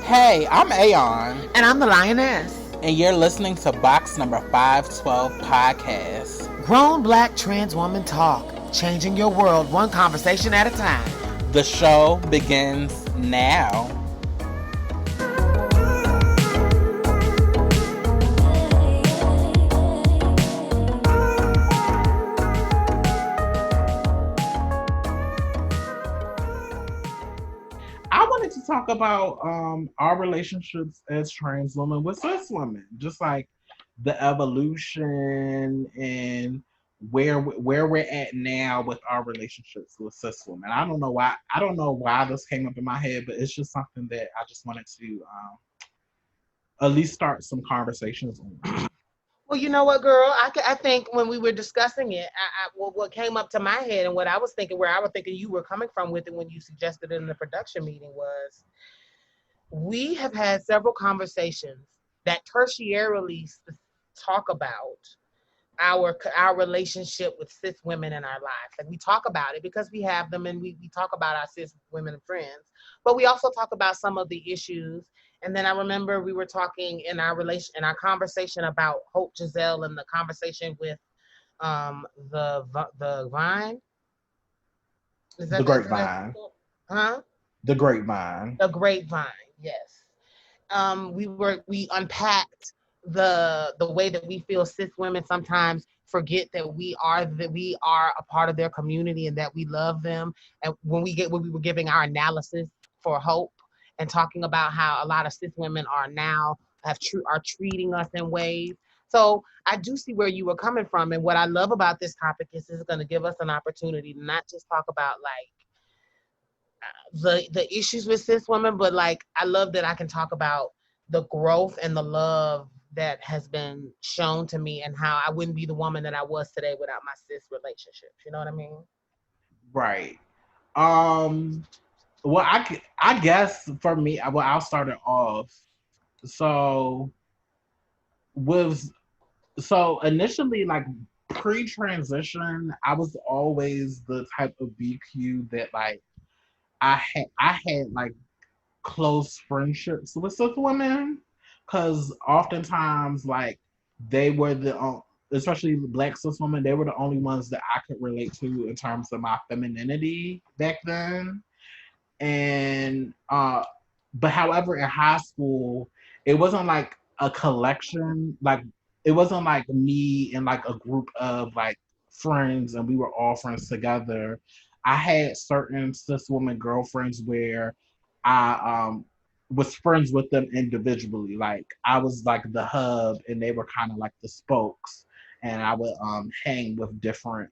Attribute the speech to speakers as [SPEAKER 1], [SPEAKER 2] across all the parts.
[SPEAKER 1] Hey, I'm Aeon,
[SPEAKER 2] And I'm the Lioness.
[SPEAKER 1] and you're listening to Box Number 512 Podcast.
[SPEAKER 2] Grown Black Trans Woman Talk, changing your world one conversation at a time.
[SPEAKER 1] The show begins now. I wanted to talk about our relationships as trans women with cis women, just like the evolution and where we're at now with our relationships with cis women. I don't know why this came up in my head, but it's just something that I just wanted to at least start some conversations on.
[SPEAKER 2] Well, you know what, girl? I think when we were discussing it, what came up to my head and what I was thinking, where I was thinking you were coming from with it when you suggested it in the production meeting was, we have had several conversations that tertiarily talk about our relationship with cis women in our lives. Like, we talk about it because we have them, and we talk about our cis women friends, but we also talk about some of the issues. And then I remember we were talking in our conversation about Hope Giselle, and the conversation with the Vine. Is
[SPEAKER 1] The
[SPEAKER 2] that
[SPEAKER 1] grapevine.
[SPEAKER 2] huh?
[SPEAKER 1] The grapevine.
[SPEAKER 2] The Grapevine, yes. We unpacked the way that we feel cis women sometimes forget that we are a part of their community and that we love them. And when we were giving our analysis for Hope and talking about how a lot of cis women are treating us in ways. So I do see where you were coming from, and what I love about this topic is it's going to give us an opportunity to not just talk about like the issues with cis women, but like I love that I can talk about the growth and the love that has been shown to me, and how I wouldn't be the woman that I was today without my cis relationships. You know what I mean?
[SPEAKER 1] Right. Um. Well, I guess for me, well, I'll start it off. So with so initially, like pre-transition, I was always the type of BQ that like I had like close friendships with cis women, because oftentimes like they were especially the black cis women, they were the only ones that I could relate to in terms of my femininity back then. And but however, in high school, it wasn't like a collection, like it wasn't like me and like a group of like friends and we were all friends together. I had certain cis woman girlfriends where I was friends with them individually. Like I was like the hub and they were kind of like the spokes, and I would hang with different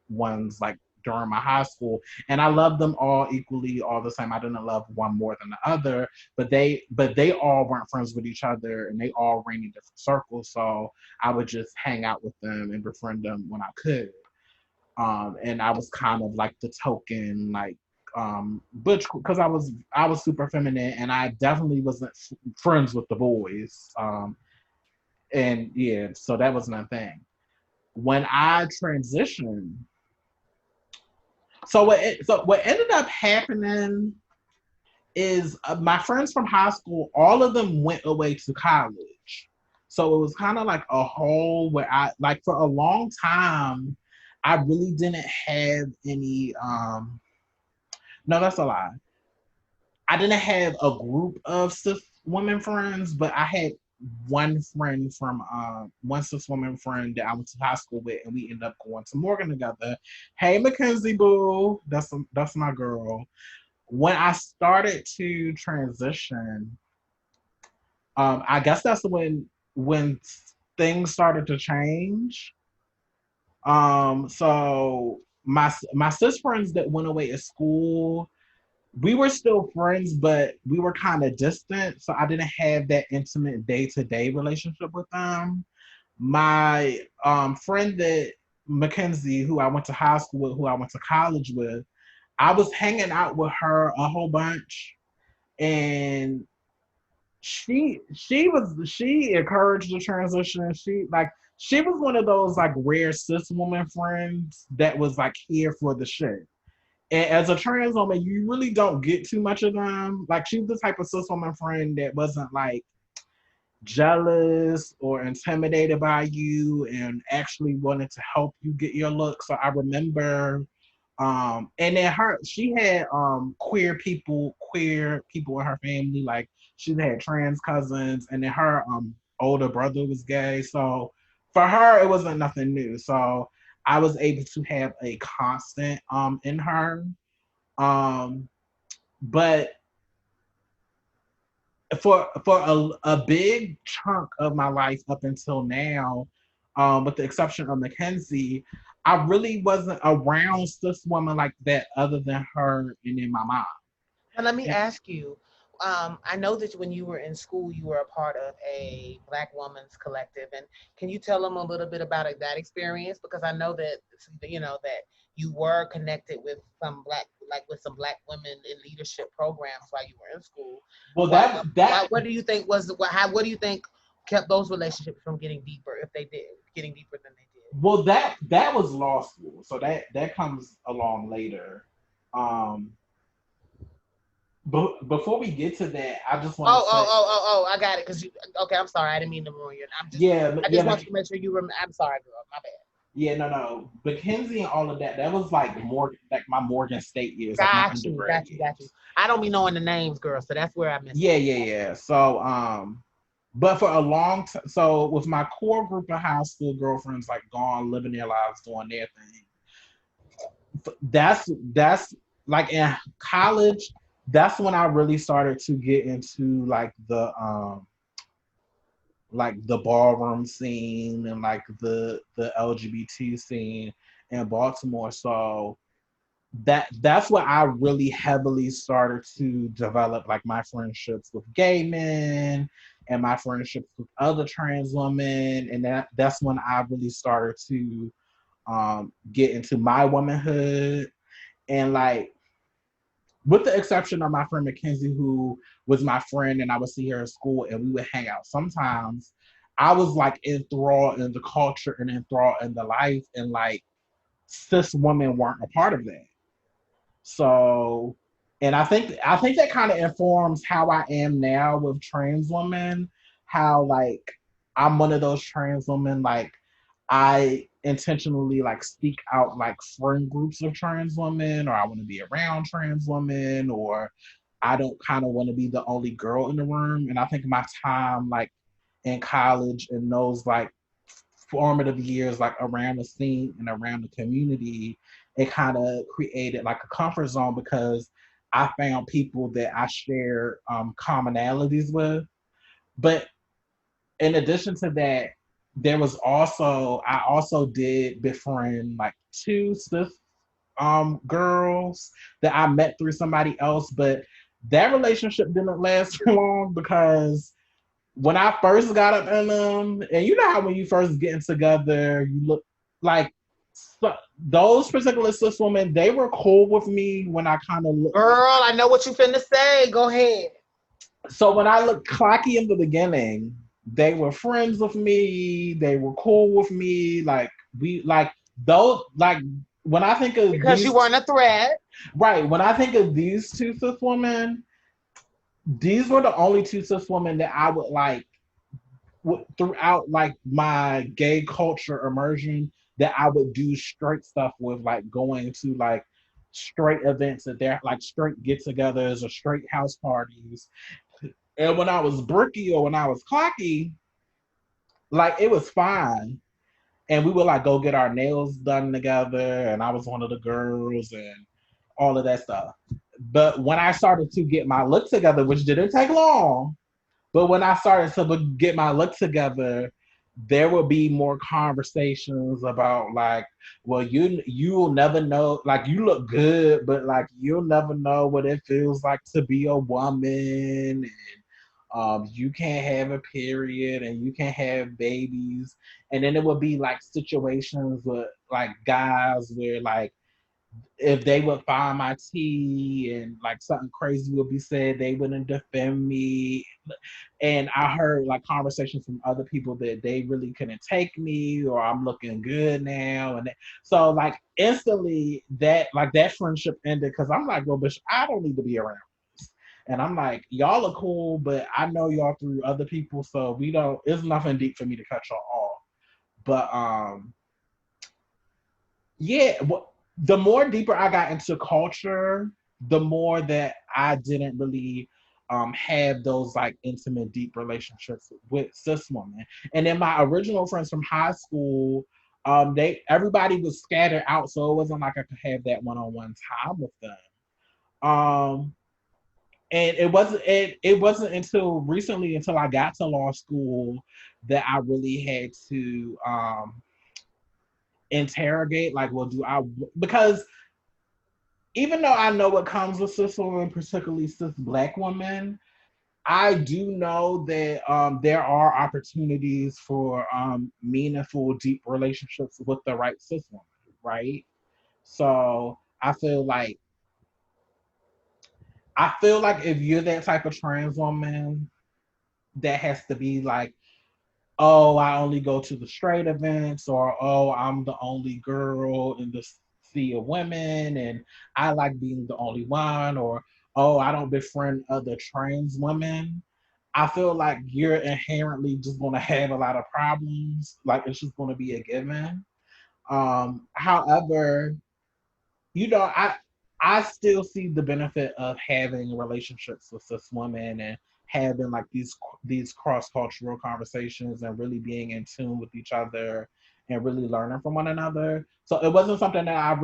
[SPEAKER 1] ones like during my high school, and I loved them all equally, all the same. I didn't love one more than the other, but they all weren't friends with each other, and they all ran in different circles. So I would just hang out with them and befriend them when I could. And I was kind of like the token, like butch, because I was super feminine, and I definitely wasn't friends with the boys. And yeah, so that wasn't a thing. When I transitioned, so what ended up happening is my friends from high school, all of them went away to college. So it was kind of like a hole where I like for a long time I really didn't have any no, that's a lie. I didn't have a group of cis women friends, but I had one cis woman friend that I went to high school with, and we ended up going to Morgan together. Hey, Mackenzie Boo, that's my girl. When I started to transition, I guess that's when things started to change. So my cis friends that went away at school, we were still friends, but we were kind of distant. So I didn't have that intimate day to day relationship with them. My friend that Mackenzie, who I went to high school with, who I went to college with, I was hanging out with her a whole bunch, and she encouraged the transition. She was one of those like rare cis woman friends that was like here for the shit. And as a trans woman, you really don't get too much of them. Like she's the type of cis woman friend that wasn't like jealous or intimidated by you and actually wanted to help you get your look. So I remember and then she had queer people in her family, like she had trans cousins, and then her older brother was gay. So for her it wasn't nothing new. So I was able to have a constant in her. Um but for a big chunk of my life up until now, with the exception of Mackenzie, I really wasn't around cis women like that other than her and then my mom.
[SPEAKER 2] Now, let me
[SPEAKER 1] And,
[SPEAKER 2] ask you. I know that when you were in school, you were a part of a Black Women's Collective, and can you tell them a little bit about that experience? Because I know that that you were connected with some black, like with some Black women in leadership programs while you were in school.
[SPEAKER 1] well,
[SPEAKER 2] What
[SPEAKER 1] that
[SPEAKER 2] what do you think was what do you think kept those relationships from getting deeper, if they did, getting deeper than they did?
[SPEAKER 1] that was law school, so that comes along later. Um, but before we get to that, I just want to say,
[SPEAKER 2] I got it. Cause you, okay, I'm sorry. I didn't mean to ruin you.
[SPEAKER 1] yeah,
[SPEAKER 2] I
[SPEAKER 1] yeah,
[SPEAKER 2] just want you to make sure you remember. I'm sorry, girl. My bad.
[SPEAKER 1] yeah, no, Mackenzie and all of that. That was like more like my Morgan State years, like my
[SPEAKER 2] Got you,
[SPEAKER 1] undergrad
[SPEAKER 2] got you, got you.
[SPEAKER 1] years.
[SPEAKER 2] I don't be knowing the names, girl. So that's where I messed
[SPEAKER 1] Yeah,
[SPEAKER 2] up.
[SPEAKER 1] yeah, yeah. So, but for a long time, so with my core group of high school girlfriends, like gone, living their lives, doing their thing. That's like in college. That's when I really started to get into like the ballroom scene and like the LGBT scene in Baltimore. So that's where I really heavily started to develop like my friendships with gay men and my friendships with other trans women, and that's when I really started to get into my womanhood. And like, with the exception of my friend Mackenzie, who was my friend, and I would see her at school and we would hang out sometimes. I was like enthralled in the culture and enthralled in the life, and like cis women weren't a part of that. So, and I think that kind of informs how I am now with trans women. How like I'm one of those trans women. Like I intentionally like seek out like friend groups of trans women, or I want to be around trans women, or I don't kind of want to be the only girl in the room. And I think my time like in college and those like formative years, like around the scene and around the community, it kind of created like a comfort zone because I found people that I share commonalities with. But in addition to that, I also did befriend like two cis girls that I met through somebody else, but that relationship didn't last for long because when I first got up in them, and you know how when you first getting together, you look like so, those particular cis women, they were cool with me when I kind of look.
[SPEAKER 2] Girl, I know what you finna say. Go ahead.
[SPEAKER 1] So when I looked cocky in the beginning, they were friends with me. They were cool with me. Like we like those like when I think of
[SPEAKER 2] Because you weren't a threat.
[SPEAKER 1] right when I think of these two cis women, these were the only two cis women that I would like throughout like my gay culture immersion that I would do straight stuff with, like going to like straight events that they're like straight get-togethers or straight house parties. And when I was bricky or when I was cocky, like it was fine. And we would like go get our nails done together, and I was one of the girls and all of that stuff. But when I started to get my look together, which didn't take long, but when I started to get my look together, there would be more conversations about like, well, you'll never know. Like you look good, but like you'll never know what it feels like to be a woman. And you can't have a period, and you can't have babies. And then it would be like situations with like guys where like if they would find my tea and like something crazy would be said, they wouldn't defend me. And I heard like conversations from other people that they really couldn't take me or I'm looking good now. And so like instantly that friendship ended because I'm like, well, bitch, I don't need to be around this. And I'm like, y'all are cool, but I know y'all through other people, so we don't. It's nothing deep for me to cut y'all off. But yeah, the more deeper I got into culture, the more that I didn't really have those like intimate, deep relationships with cis women. And then my original friends from high school, they everybody was scattered out, so it wasn't like I could have that one-on-one time with them. Um, and it wasn't until recently, until I got to law school, that I really had to interrogate like, well, do I, because even though I know what comes with cis women, particularly cis black women, I do know that there are opportunities for meaningful, deep relationships with the right cis woman, right? So I feel like if you're that type of trans woman, that has to be like, oh, I only go to the straight events, or oh, I'm the only girl in the sea of women, and I like being the only one, or oh, I don't befriend other trans women. I feel like you're inherently just going to have a lot of problems. Like it's just going to be a given. However, I still see the benefit of having relationships with cis women and having like these cross cultural conversations and really being in tune with each other and really learning from one another. So it wasn't something that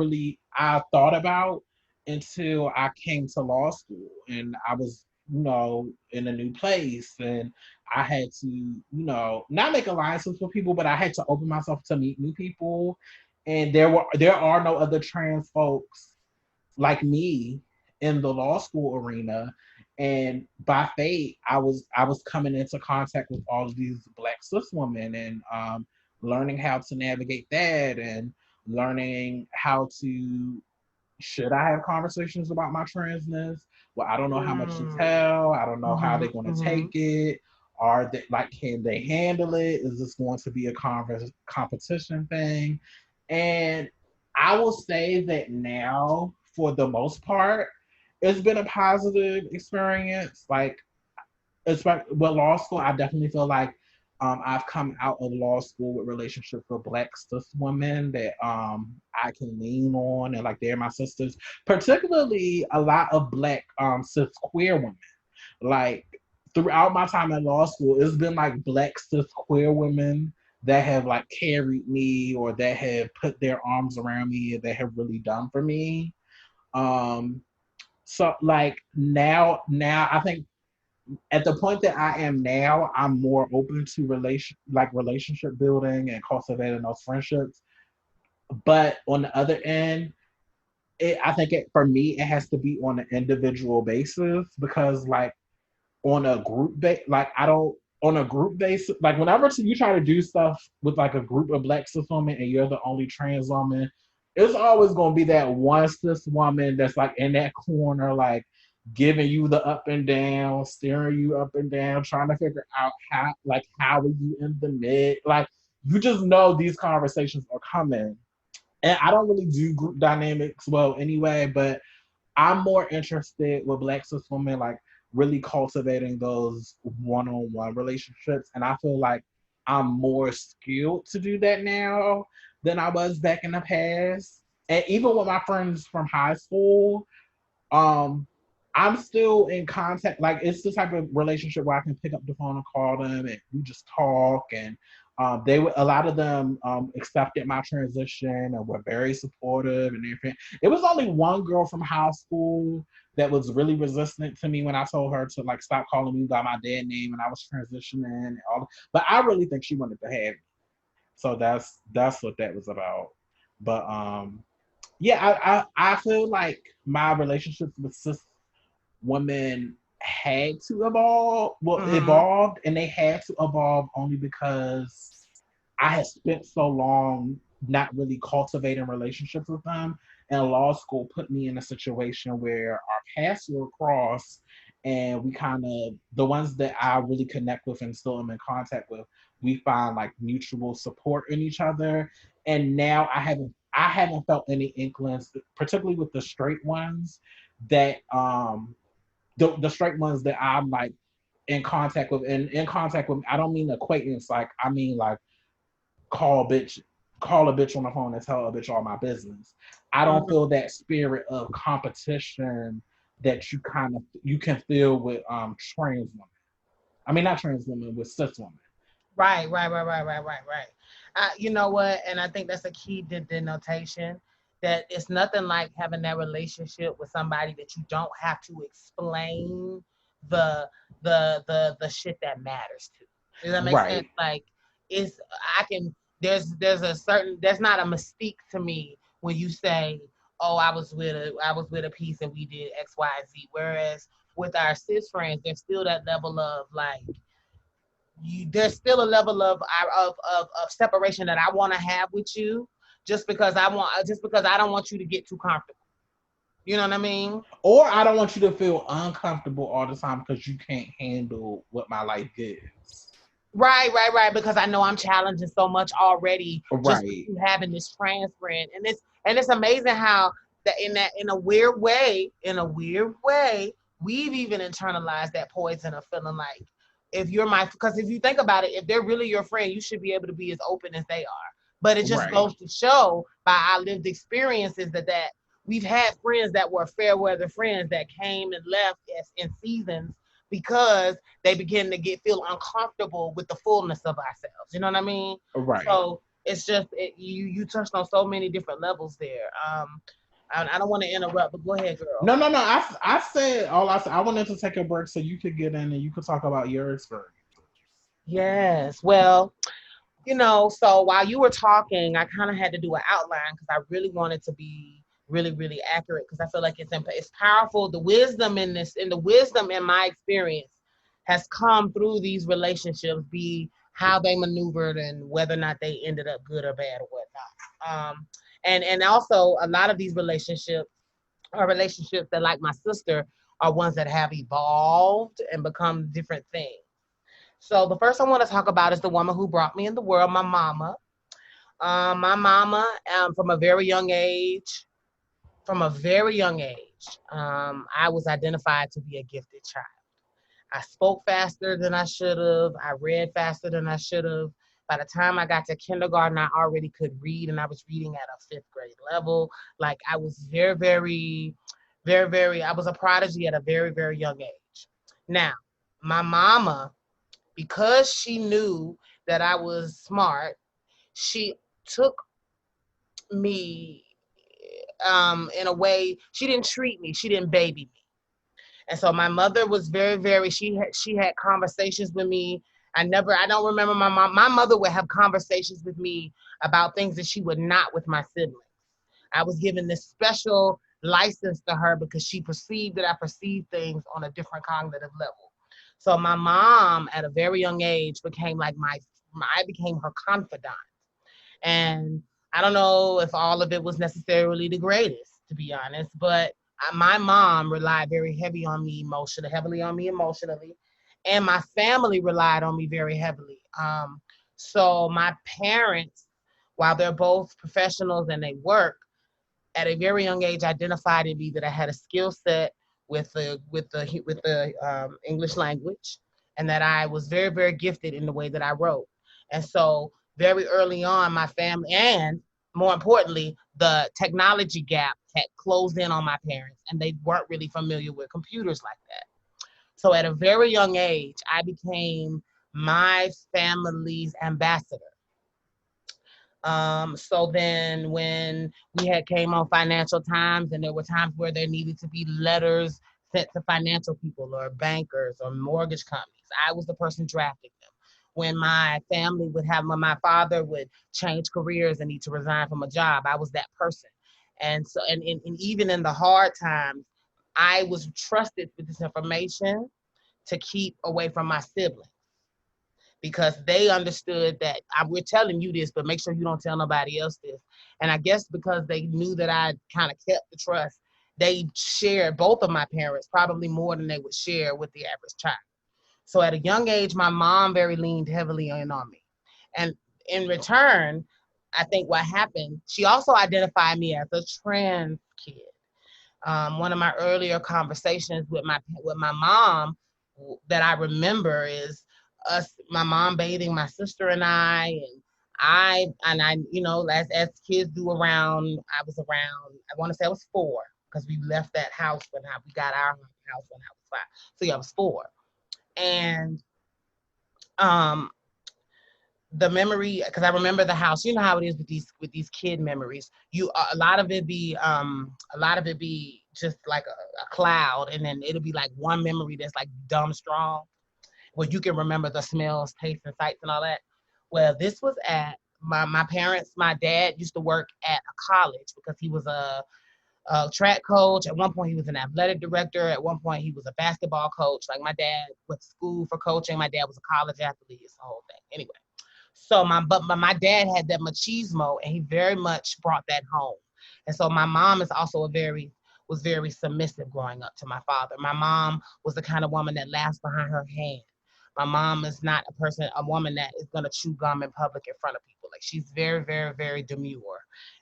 [SPEAKER 1] I thought about until I came to law school and I was in a new place and I had to not make alliances with people, but I had to open myself to meet new people, and there are no other trans folks like me in the law school arena. And by fate, I was coming into contact with all of these black cis women and learning how to navigate that and learning how to, should I have conversations about my transness? Well, I don't know how much to
[SPEAKER 2] Mm.
[SPEAKER 1] tell. I don't know how
[SPEAKER 2] Mm-hmm.
[SPEAKER 1] they're going to
[SPEAKER 2] Mm-hmm.
[SPEAKER 1] take it. Are they like, can they handle it? Is this going to be a competition thing? And I will say that now, for the most part, it's been a positive experience. Like, especially with law school, I definitely feel like I've come out of law school with relationships with black cis women that I can lean on, and like they're my sisters. Particularly a lot of black cis queer women. Like throughout my time at law school, it's been like black cis queer women that have like carried me or that have put their arms around me and that have really done for me. Um, so like now I think at the point that I am now, I'm more open to relationship building and cultivating those friendships. But on the other end, I think for me, it has to be on an individual basis because like on a group base, like I don't on a group basis, like whenever you try to do stuff with like a group of black cis women and you're the only trans woman, it's always gonna be that one cis woman that's like in that corner, like giving you the up and down, steering you up and down, trying to figure out how are you in the mid, like you just know these conversations are coming. And I don't really do group dynamics well anyway, but I'm more interested with black cis women, like really cultivating those one-on-one relationships, and I feel like I'm more skilled to do that now than I was back in the past. And even with my friends from high school, um, I'm still in contact. Like it's the type of relationship where I can pick up the phone and call them, and we just talk. And a lot of them accepted my transition and were very supportive and everything. It was only one girl from high school that was really resistant to me when I told her to like stop calling me by my dead name and I was transitioning and all. But I really think she wanted to have me. So that's what that was about. But yeah, I feel like my relationships with cis women had to evolve. Well,
[SPEAKER 2] Mm-hmm.
[SPEAKER 1] evolved, and they had to evolve only because I had spent so long not really cultivating relationships with them, in law school put me in a situation where our paths were crossed, and we kind of, the ones that I really connect with and still am in contact with, we find like mutual support in each other. And now I haven't felt any inklings, particularly with the straight ones, that the straight ones that I'm like in contact with, and in contact with, I don't mean acquaintance, like I mean like call bitch call a bitch on the phone and tell a bitch all my business. I don't
[SPEAKER 2] Mhm.
[SPEAKER 1] feel that spirit of competition that you can feel with trans women. I mean not trans women, with cis women.
[SPEAKER 2] Right. You know what? And I think that's a key denotation, that it's nothing like having that relationship with somebody that you don't have to explain the the shit that matters to. Does that make sense?
[SPEAKER 1] Right.
[SPEAKER 2] Like, it's I can there's a certain, there's not a mystique to me when you say, oh, I was with a piece and we did X, Y, Z. Whereas with our cis friends, there's still that level of like, there's still a level of separation that I want to have with you, just because I don't want you to get too comfortable. You know what I mean?
[SPEAKER 1] Or I don't want you to feel uncomfortable all the time because you can't handle what my life gives.
[SPEAKER 2] Right. Because I know I'm challenging so much already just with
[SPEAKER 1] Right.
[SPEAKER 2] you having this trans friend, and it's amazing how that in a weird way, we've even internalized that poison of feeling like, if you're my, because if you think about it, if they're really your friend, you should be able to be as open as they are. But it just
[SPEAKER 1] Right.
[SPEAKER 2] goes to show by our lived experiences that we've had friends that were fair weather friends that came and left as in seasons, because they begin to feel uncomfortable with the fullness of ourselves. You know what I mean?
[SPEAKER 1] Right.
[SPEAKER 2] So it's just you touched on so many different levels there. I don't want to interrupt, but go ahead, girl.
[SPEAKER 1] No. I said all I said. I wanted to take a break so you could get in and you could talk about your experiences.
[SPEAKER 2] Yes. Well, so while you were talking, I kind of had to do an outline because I really wanted to be really accurate, because I feel like it's powerful. The wisdom in this, and the wisdom in my experience has come through these relationships, be how they maneuvered and whether or not they ended up good or bad or whatnot. And also a lot of these relationships are relationships that, like my sister, are ones that have evolved and become different things. So the first I want to talk about is the woman who brought me in the world, my mama. My mama, from a very young age, I was identified to be a gifted child. I spoke faster than I should have. I read faster than I should have. By the time I got to kindergarten, I already could read, and I was reading at a fifth grade level. Like, I was I was a prodigy at a very young age. Now, my mama, because she knew that I was smart, she took me, in a way. She didn't treat me, she didn't baby me. And so my mother was very, she had conversations with me. I don't remember my mother would have conversations with me about things that she would not with my siblings. I was given this special license to her because she perceived that I perceived things on a different cognitive level. So my mom at a very young age became like I became her confidant. And I don't know if all of it was necessarily the greatest, to be honest, but my mom relied heavily on me emotionally, and my family relied on me very heavily. So my parents, while they're both professionals and they work, at a very young age identified in me that I had a skill set with the English language, and that I was very gifted in the way that I wrote. And so very early on, my family, and more importantly, the technology gap had closed in on my parents, and they weren't really familiar with computers like that. So at a very young age, I became my family's ambassador. So then when we had came on Financial Times, and there were times where there needed to be letters sent to financial people or bankers or mortgage companies, I was the person drafting them. When my father would change careers and need to resign from a job, I was that person. And so, and even in the hard times, I was trusted with this information to keep away from my siblings. because they understood that we're telling you this, but make sure you don't tell nobody else this. And I guess because they knew that I kind of kept the trust, they shared, both of my parents, probably more than they would share with the average child. So at a young age, my mom very leaned heavily in on me. And in return, I think what happened, she also identified me as a trans kid. One of my earlier conversations with my mom that I remember is my mom bathing my sister and I, as kids do around, I was around, I want to say I was 4, because we left that house when we got our house when I was 5. So yeah, I was 4. And um the memory, because I remember the house. You know how it is with these kid memories. A lot of it be just like a cloud, and then it'll be like one memory that's like dumb strong, where you can remember the smells, tastes, and sights and all that. Well, this was at my parents. My dad used to work at a college because he was a track coach. At one point, he was an athletic director. At one point, he was a basketball coach. Like, my dad went to school for coaching. My dad was a college athlete. It's the whole thing. Anyway, so my dad had that machismo, and he very much brought that home. And so my mom is also was very submissive growing up to my father. My mom was the kind of woman that laughs behind her hand. My mom is not a woman that is going to chew gum in public in front of people. Like, she's very, very, very demure.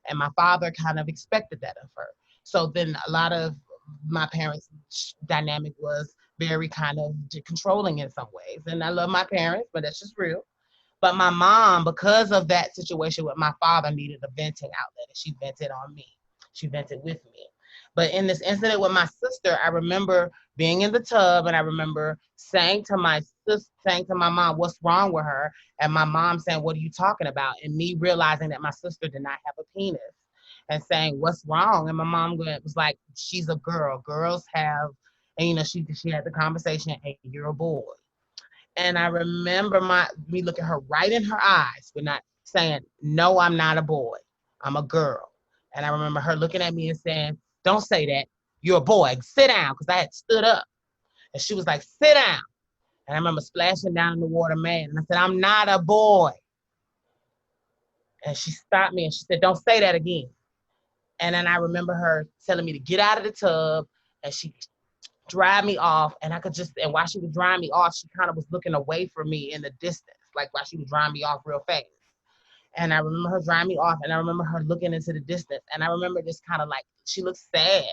[SPEAKER 2] And my father kind of expected that of her. So then a lot of my parents' dynamic was very kind of controlling in some ways. And I love my parents, but that's just real. But my mom, because of that situation with my father, needed a venting outlet, and she vented on me. She vented with me. But in this incident with my sister, I remember being in the tub, and I remember saying to my mom, "What's wrong with her?" And my mom saying, "What are you talking about?" And me realizing that my sister did not have a penis, and saying, "What's wrong?" And my mom was like, "She's a girl. Girls have," and she had the conversation, "And you're a boy." And I remember me looking her right in her eyes, but not saying, "No, I'm not a boy. I'm a girl." And I remember her looking at me and saying, "Don't say that. You're a boy. Sit down." Because I had stood up. And she was like, "Sit down." And I remember splashing down in the water, man. And I said, "I'm not a boy." And she stopped me and she said, "Don't say that again." And then I remember her telling me to get out of the tub, and she drive me off, and and while she was driving me off, she kind of was looking away from me in the distance, like while she was driving me off real fast. And I remember her driving me off, and I remember her looking into the distance, and I remember just kind of like, she looked sad,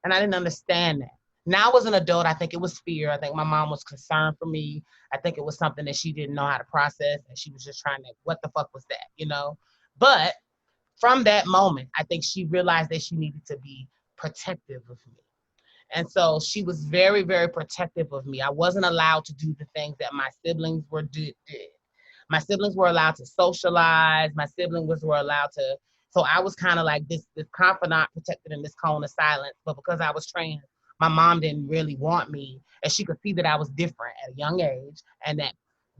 [SPEAKER 2] and I didn't understand that. Now, as an adult, I think it was fear. I think my mom was concerned for me. I think it was something that she didn't know how to process, and she was just trying to, what the fuck was that? But from that moment, I think she realized that she needed to be protective of me. And so she was very, very protective of me. I wasn't allowed to do the things that my siblings did. My siblings were allowed to socialize. My siblings were allowed to. So I was kind of like this confidant protected in this cone of silence. But because I was trans, my mom didn't really want me. And she could see that I was different at a young age, and that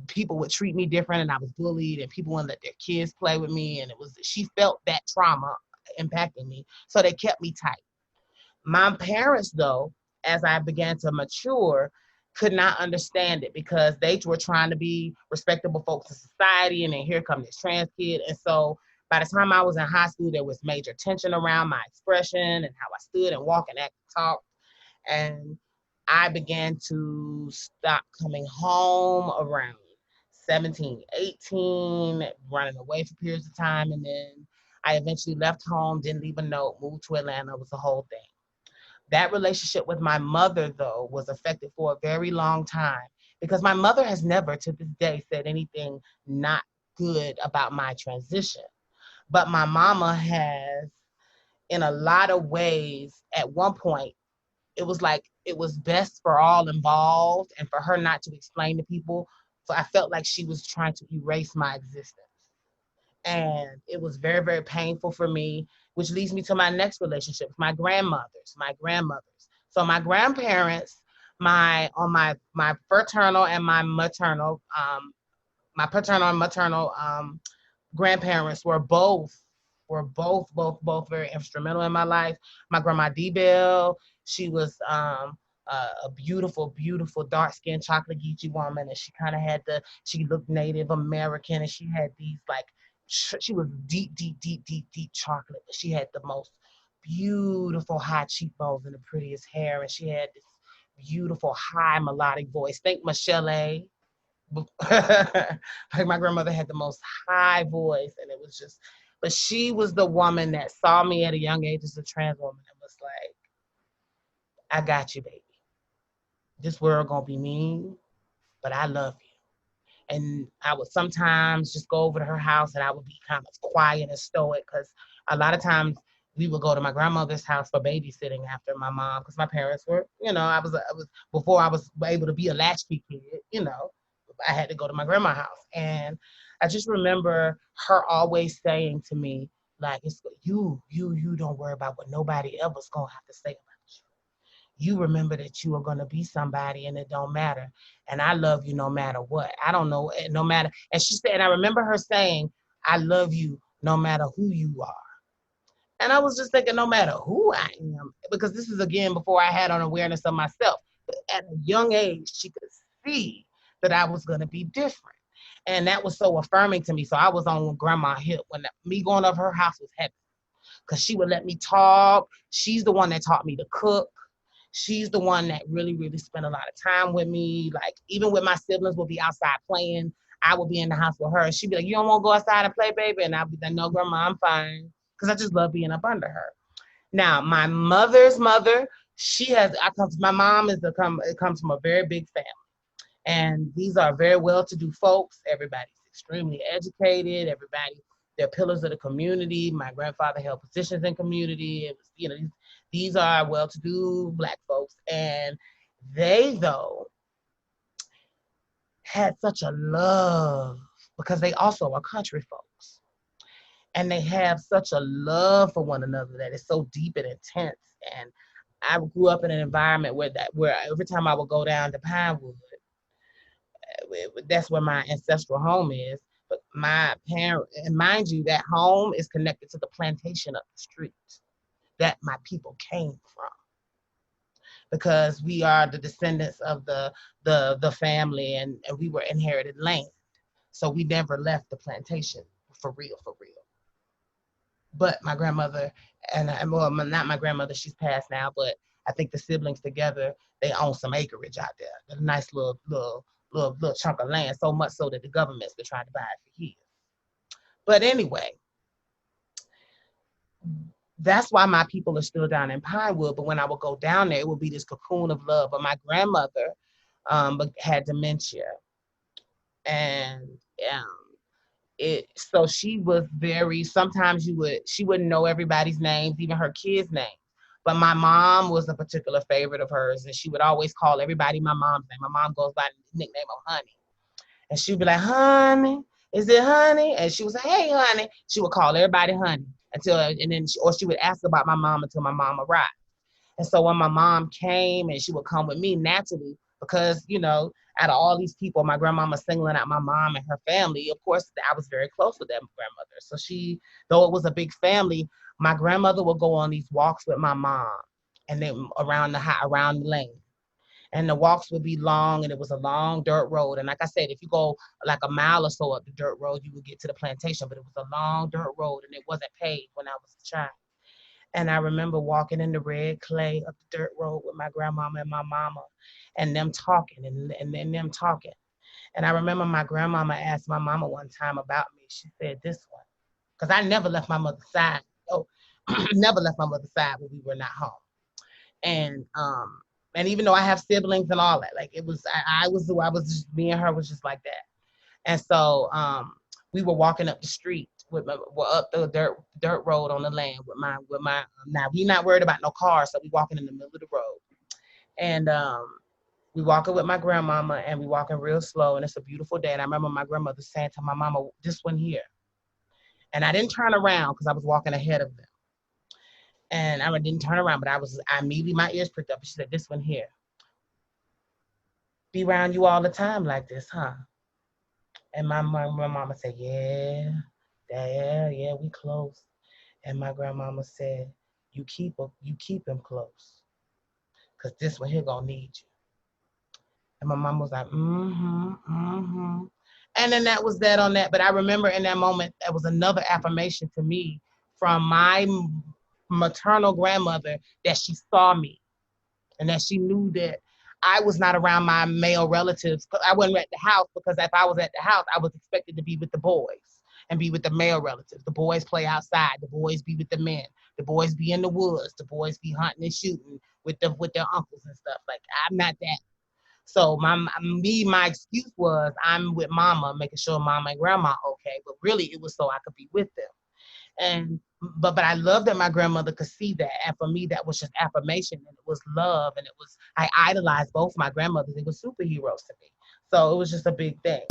[SPEAKER 2] people would treat me different, and I was bullied, and people wouldn't let their kids play with me. And she felt that trauma impacting me. So they kept me tight. My parents, though, as I began to mature, could not understand it because they were trying to be respectable folks in society, and then here come this trans kid. And so by the time I was in high school, there was major tension around my expression and how I stood and walked and acted and talked. And I began to stop coming home around 17, 18, running away for periods of time. And then I eventually left home, didn't leave a note, moved to Atlanta. It was the whole thing. That relationship with my mother, though, was affected for a very long time because my mother has never to this day said anything not good about my transition. But my mama has, in a lot of ways, at one point, it was like it was best for all involved and for her not to explain to people. So I felt like she was trying to erase my existence. And it was very, very painful for me, which leads me to my next relationship, my grandmothers. So my grandparents, my fraternal and my paternal and maternal grandparents were both very instrumental in my life. My grandma D Bell, she was a beautiful, beautiful dark-skinned chocolate Geechee woman, and she kind of had she looked Native American, and she had these like, she was deep, deep, deep, deep, deep chocolate, but she had the most beautiful high cheekbones and the prettiest hair, and she had this beautiful high melodic voice. Think Michelle A. Like my grandmother had the most high voice, and it was just, but she was the woman that saw me at a young age as a trans woman and was like, I got you, baby. This world gonna be mean, but I love you. And I would sometimes just go over to her house and I would be kind of quiet and stoic because a lot of times we would go to my grandmother's house for babysitting after my mom because my parents were, I was before I was able to be a latchkey kid, I had to go to my grandma's house. And I just remember her always saying to me, like, it's you don't worry about what nobody ever's gonna have to say about you. You remember that you are going to be somebody and it don't matter. And I love you no matter what. I don't know, no matter. And she said, and I remember her saying, I love you no matter who you are. And I was just thinking, no matter who I am, because this is again before I had an awareness of myself. But at a young age, she could see that I was going to be different. And that was so affirming to me. So I was on grandma's hip when me going over her house was heavy because she would let me talk. She's the one that taught me to cook. She's the one that really, really spent a lot of time with me. Like, even with my siblings would be outside playing. I would be in the house with her. And she'd be like, you don't want to go outside and play, baby? And I'd be like, no, grandma, I'm fine. Because I just love being up under her. Now, my mother's mother, my mom it comes from a very big family. And these are very well-to-do folks. Everybody's extremely educated. Everybody, they're pillars of the community. My grandfather held positions in community. It was, these are well-to-do Black folks. And they, though, had such a love because they also are country folks. And they have such a love for one another that is so deep and intense. And I grew up in an environment where every time I would go down to Pinewood, that's where my ancestral home is. But my parent, and mind you, that home is connected to the plantation up the street that my people came from, because we are the descendants of the family, and we were inherited land. So we never left the plantation for real, for real. But my grandmother well, not my grandmother, she's passed now, but I think the siblings together, they own some acreage out there. A nice little chunk of land, so much so that the government's been trying to buy it for years. But anyway, that's why my people are still down in Pinewood. But when I would go down there, it would be this cocoon of love. But my grandmother had dementia, and so she was very, sometimes she wouldn't know everybody's names, even her kids' names. But my mom was a particular favorite of hers, and she would always call everybody my mom's name. My mom goes by the nickname of Honey. And she'd be like, honey, is it honey? And she would say, hey, honey. She would call everybody honey or she would ask about my mom until my mom arrived. And so when my mom came, and she would come with me naturally, because, out of all these people, my grandmama singling out my mom and her family, of course, I was very close with that grandmother. So though it was a big family, my grandmother would go on these walks with my mom, and then around the lane. And the walks would be long, and it was a long dirt road. And like I said, if you go like a mile or so up the dirt road, you would get to the plantation, but it was a long dirt road, and it wasn't paved when I was a child. And I remember walking in the red clay up the dirt road with my grandmama and my mama, and them talking and them talking. And I remember my grandmama asked my mama one time about me. She said, this one, because I never left my mother's side. Oh, never left my mother's side when we were not home. And even though I have siblings and all that, like it was, I was who I was. Just me and her was just like that. And so we were walking up the street up the dirt road on the land with my. Now we not worried about no cars, so we walking in the middle of the road, and we walking with my grandmama, and we walking real slow, and it's a beautiful day. And I remember my grandmother saying to my mama, "This one here," and I didn't turn around because I was walking ahead of them. And I didn't turn around, but I immediately, my ears pricked up. She said, this one here, be around you all the time like this, huh? And my mama said, yeah, yeah, we close. And my grandmama said, you keep him close. because this one here gonna need you. And my mom was like, mm-hmm, mm-hmm. And then that was that on that. But I remember in that moment, that was another affirmation to me from my maternal grandmother that she saw me and that she knew that I was not around my male relatives. I wasn't at the house because if I was at the house, I was expected to be with the boys and be with the male relatives. The boys play outside. The boys be with the men. The boys be in the woods. The boys be hunting and shooting with their uncles and stuff. Like I'm not that. So my excuse was I'm with mama, making sure mama and grandma okay. But really, it was so I could be with them. And but I love that my grandmother could see that, and for me, that was just affirmation, and it was love, and it was I idolized both my grandmothers. They were superheroes to me, so it was just a big thing.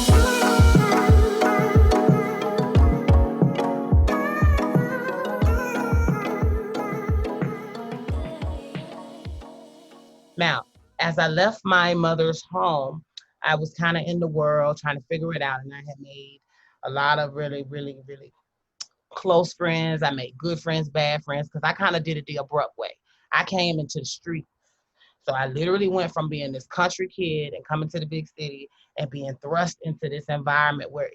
[SPEAKER 2] Now, as I left my mother's home, I was kind of in the world trying to figure it out, and I had made a lot of really, really, really close friends. I made good friends, bad friends, because I kind of did it the abrupt way. I came into the street. So I literally went from being this country kid and coming to the big city and being thrust into this environment where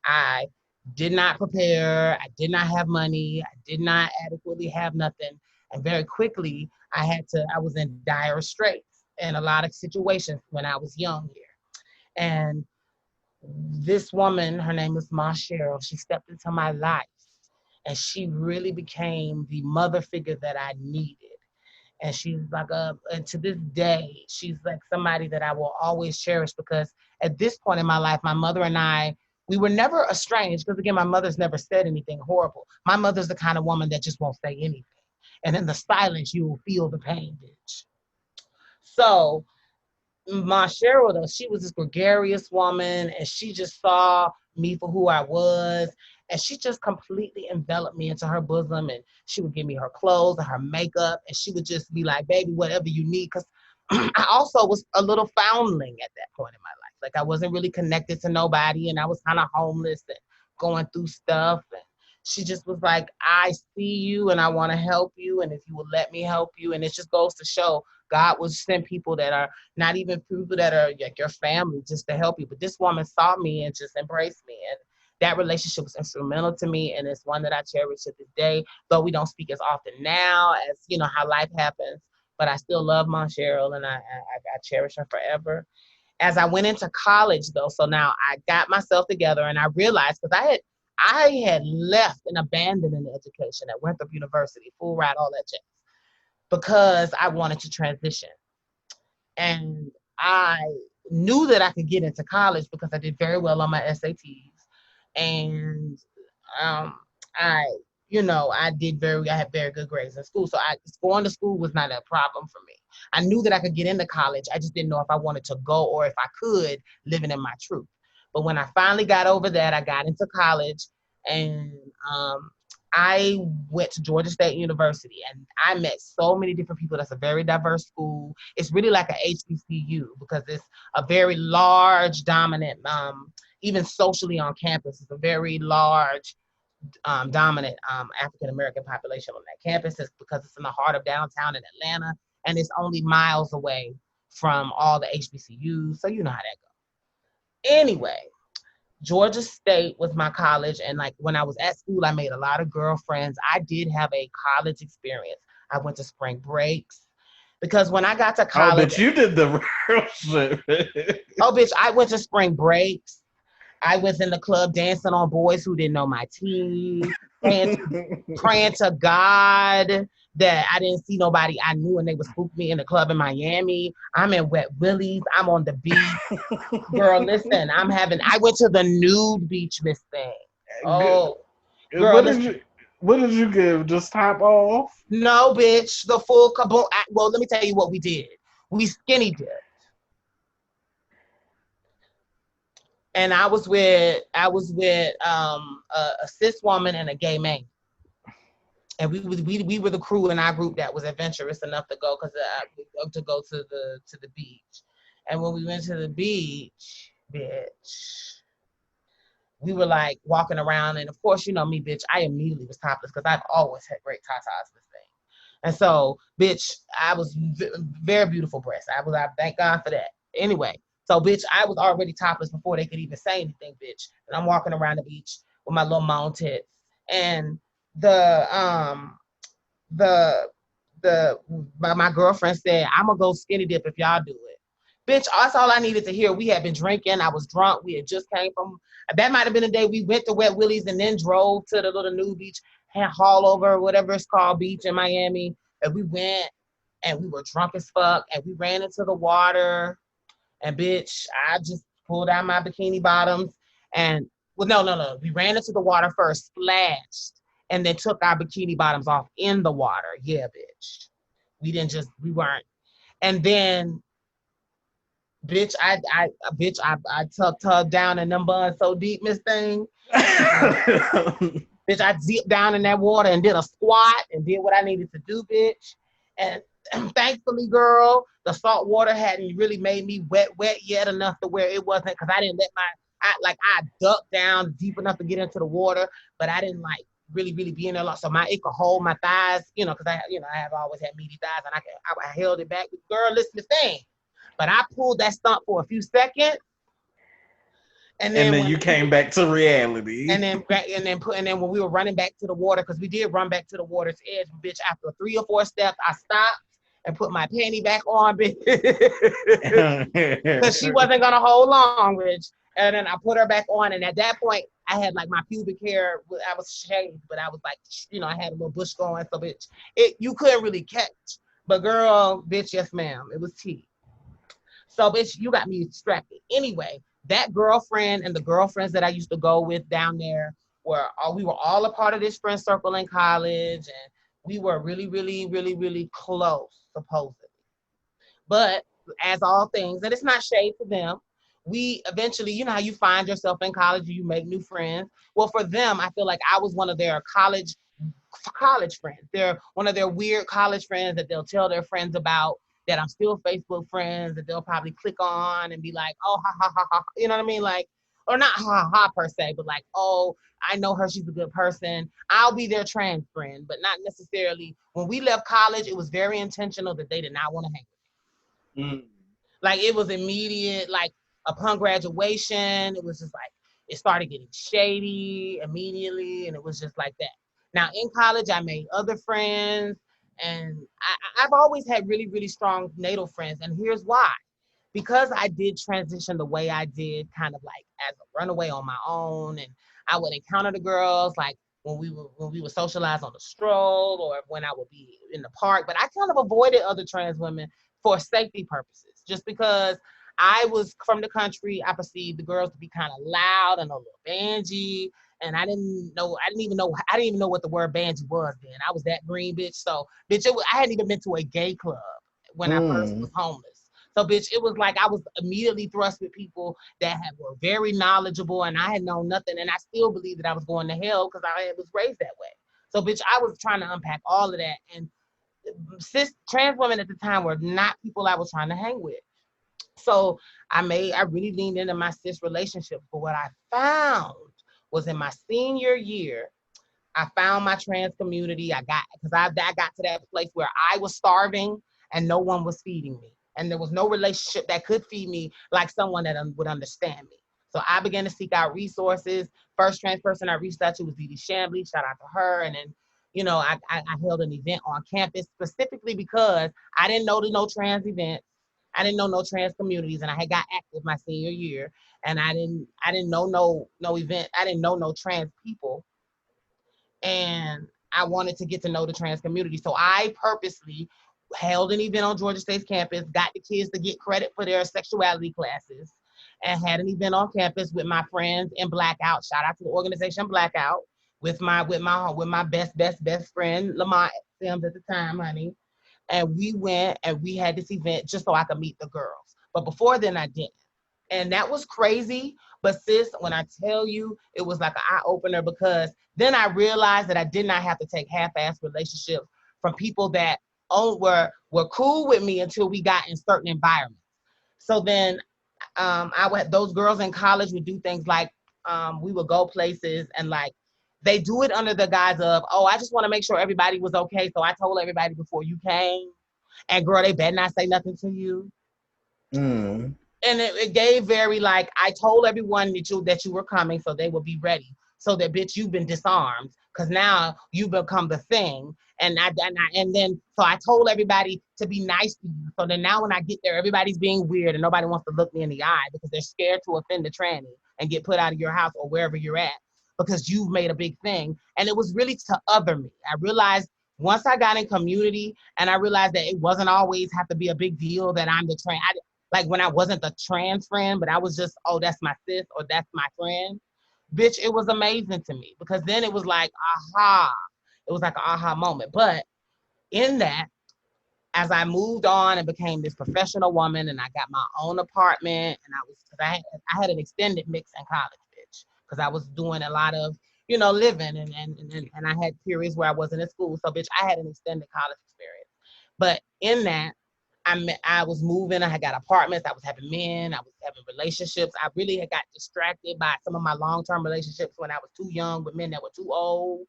[SPEAKER 2] I did not prepare, I did not have money, I did not adequately have nothing. And very quickly I was in dire straits in a lot of situations when I was young here. And this woman, her name is Ma Cheryl, she stepped into my life and she really became the mother figure that I needed. And she's like and to this day, she's like somebody that I will always cherish because at this point in my life, my mother and I, we were never estranged because again, my mother's never said anything horrible. My mother's the kind of woman that just won't say anything. And in the silence, you will feel the pain, bitch. So my Cheryl, though, she was this gregarious woman and she just saw me for who I was. And she just completely enveloped me into her bosom. And she would give me her clothes and her makeup. And she would just be like, baby, whatever you need. Because I also was a little foundling at that point in my life. Like I wasn't really connected to nobody. And I was kind of homeless and going through stuff. And she just was like, I see you and I want to help you. And if you will let me help you. And it just goes to show God will send people that are not even people that are like your family just to help you. But this woman saw me and just embraced me. And that relationship was instrumental to me. And it's one that I cherish to this day, though we don't speak as often now as, you know, how life happens. But I still love Mom Cheryl and I cherish her forever. As I went into college, though, so now I got myself together and I realized because I had left and abandoned an education at Winthrop University, full ride, all that jazz, because I wanted to transition. And I knew that I could get into college because I did very well on my SATs. And um, I, I had very good grades in school. So going to school was not a problem for me. I knew that I could get into college. I just didn't know if I wanted to go or if I could living in my truth. But when I finally got over that, I got into college and I went to Georgia State University and I met so many different people. That's a very diverse school. It's really like a HBCU because it's a very large, dominant, even socially on campus, it's a very large, dominant African-American population on that campus. It's because it's in the heart of downtown in Atlanta and it's only miles away from all the HBCUs. So you know how that goes. Anyway, Georgia State was my college. And like when I was at school, I made a lot of girlfriends. I did have a college experience. I went to spring breaks because when I got to
[SPEAKER 1] Oh,
[SPEAKER 2] college,
[SPEAKER 1] but you did the real shit.
[SPEAKER 2] oh, bitch, I went to spring breaks. I was in the club dancing on boys who didn't know my team, praying to, praying to God that I didn't see nobody I knew and they would spook me in the club in Miami. I'm in Wet Willie's. I'm on the beach. Girl, listen, I went to the nude beach, Miss Thing. Oh, girl,
[SPEAKER 1] what did
[SPEAKER 2] listen.
[SPEAKER 1] you what did you give? Just top off?
[SPEAKER 2] No, bitch, the full kaboom. Well, let me tell you what we did. We skinny dipped. And I was with a cis woman and a gay man. And we were the crew in our group that was adventurous enough to go to go to the beach. And when we went to the beach, bitch, we were like walking around, and of course, you know me, bitch, I immediately was topless because I've always had great tatas this thing. And so, bitch, I was very beautiful breasts. I thank God for that. Anyway, so bitch, I was already topless before they could even say anything, bitch. And I'm walking around the beach with my little mound tits. And the the my girlfriend said, I'm gonna go skinny dip if y'all do it. Bitch, that's all I needed to hear. We had been drinking. I was drunk. We had just came from that might have been the day we went to Wet Willie's and then drove to the little new beach, had haul over, whatever it's called, beach in Miami. And we went and we were drunk as fuck and we ran into the water. And bitch, I just pulled out my bikini bottoms and well, no. We ran into the water first, splashed, and then took our bikini bottoms off in the water. Yeah, bitch. We weren't. And then, bitch, I tugged down in them buns so deep, Miss Thing. Bitch, I zipped down in that water and did a squat and did what I needed to do, bitch. And thankfully, girl, the salt water hadn't really made me wet yet enough to where it wasn't because I didn't let I ducked down deep enough to get into the water, but I didn't like really be in there a lot. So it could hold my thighs, because I have always had meaty thighs and I held it back. Girl, listen to this thing. But I pulled that stunt for a few seconds. And
[SPEAKER 1] and
[SPEAKER 2] then
[SPEAKER 1] then you came back to reality.
[SPEAKER 2] And then when we were running back to the water, because we did run back to the water's edge, bitch. After 3 or 4 steps, I stopped and put my panty back on, bitch, because she wasn't gonna hold long, bitch. And then I put her back on, and at that point, I had like my pubic hair. I was shaved, but I was like, I had a little bush going, so bitch, you couldn't really catch. But girl, bitch, yes, ma'am, it was tea. So, bitch, you got me distracted. Anyway, that girlfriend and the girlfriends that I used to go with down there we were all a part of this friend circle in college, and we were really, really, really, really close, supposedly. But as all things, and it's not shade to them, we eventually, you know how you find yourself in college and you make new friends. Well, for them, I feel like I was one of their college friends. They're one of their weird college friends that they'll tell their friends about, that I'm still Facebook friends, that they'll probably click on and be like, oh, ha, ha, ha, ha. You know what I mean? Like, or not ha, ha, per se, but like, oh, I know her. She's a good person. I'll be their trans friend, but not necessarily. When we left college, it was very intentional that they did not want to hang with me. Like, it was immediate, like, upon graduation, it was just like, it started getting shady immediately, and it was just like that. Now, in college, I made other friends, and I've always had really, really strong NATO friends, and here's why. Because I did transition the way I did, kind of like as a runaway on my own, and I would encounter the girls like when we would socialize on the stroll or when I would be in the park, but I kind of avoided other trans women for safety purposes, just because I was from the country. I perceived the girls to be kind of loud and a little bangy, and I didn't even know what the word bangy was then. I was that green bitch, so bitch, I hadn't even been to a gay club when I first was homeless. So, bitch, it was like I was immediately thrust with people that were very knowledgeable, and I had known nothing, and I still believe that I was going to hell because I was raised that way. So, bitch, I was trying to unpack all of that, and cis trans women at the time were not people I was trying to hang with. So I really leaned into my cis relationship. But what I found was in my senior year, I found my trans community. I got to that place where I was starving and no one was feeding me. And there was no relationship that could feed me like someone that would understand me. So I began to seek out resources. First trans person I reached out to was Dee Dee Shambly. Shout out to her. And then, I held an event on campus specifically because I didn't know no trans events. I didn't know no trans communities, and I had got active my senior year, and I didn't know no event. I didn't know no trans people, and I wanted to get to know the trans community. So I purposely held an event on Georgia State's campus, got the kids to get credit for their sexuality classes, and had an event on campus with my friends in Blackout. Shout out to the organization Blackout with my best friend Lamont Sims at the time, honey. And we went and we had this event just so I could meet the girls. But before then, I didn't. And that was crazy. But sis, when I tell you, it was like an eye opener because then I realized that I did not have to take half-ass relationships from people that were cool with me until we got in certain environments. So then those girls in college would do things like we would go places and like They do it under the guise of, oh, I just want to make sure everybody was okay, so I told everybody before you came. And girl, they better not say nothing to you.
[SPEAKER 1] Mm.
[SPEAKER 2] And it gave very like, I told everyone that you were coming, so they would be ready. So that bitch, you've been disarmed because now you become the thing. And then so I told everybody to be nice to you. So then now when I get there, everybody's being weird and nobody wants to look me in the eye because they're scared to offend the tranny and get put out of your house or wherever you're at because you've made a big thing. And it was really to other me. I realized once I got in community and I realized that it wasn't always have to be a big deal that I'm the trans. Like when I wasn't the trans friend, but I was just, oh, that's my sis or that's my friend. Bitch, it was amazing to me because then it was like, aha. It was like an aha moment. But in that, as I moved on and became this professional woman and I got my own apartment and I had an extended mix in college, bitch, because I was doing a lot of, living and I had periods where I wasn't in school. So bitch, I had an extended college experience. But in that, I was moving. I had got apartments. I was having men. I was having relationships. I really had got distracted by some of my long-term relationships when I was too young with men that were too old.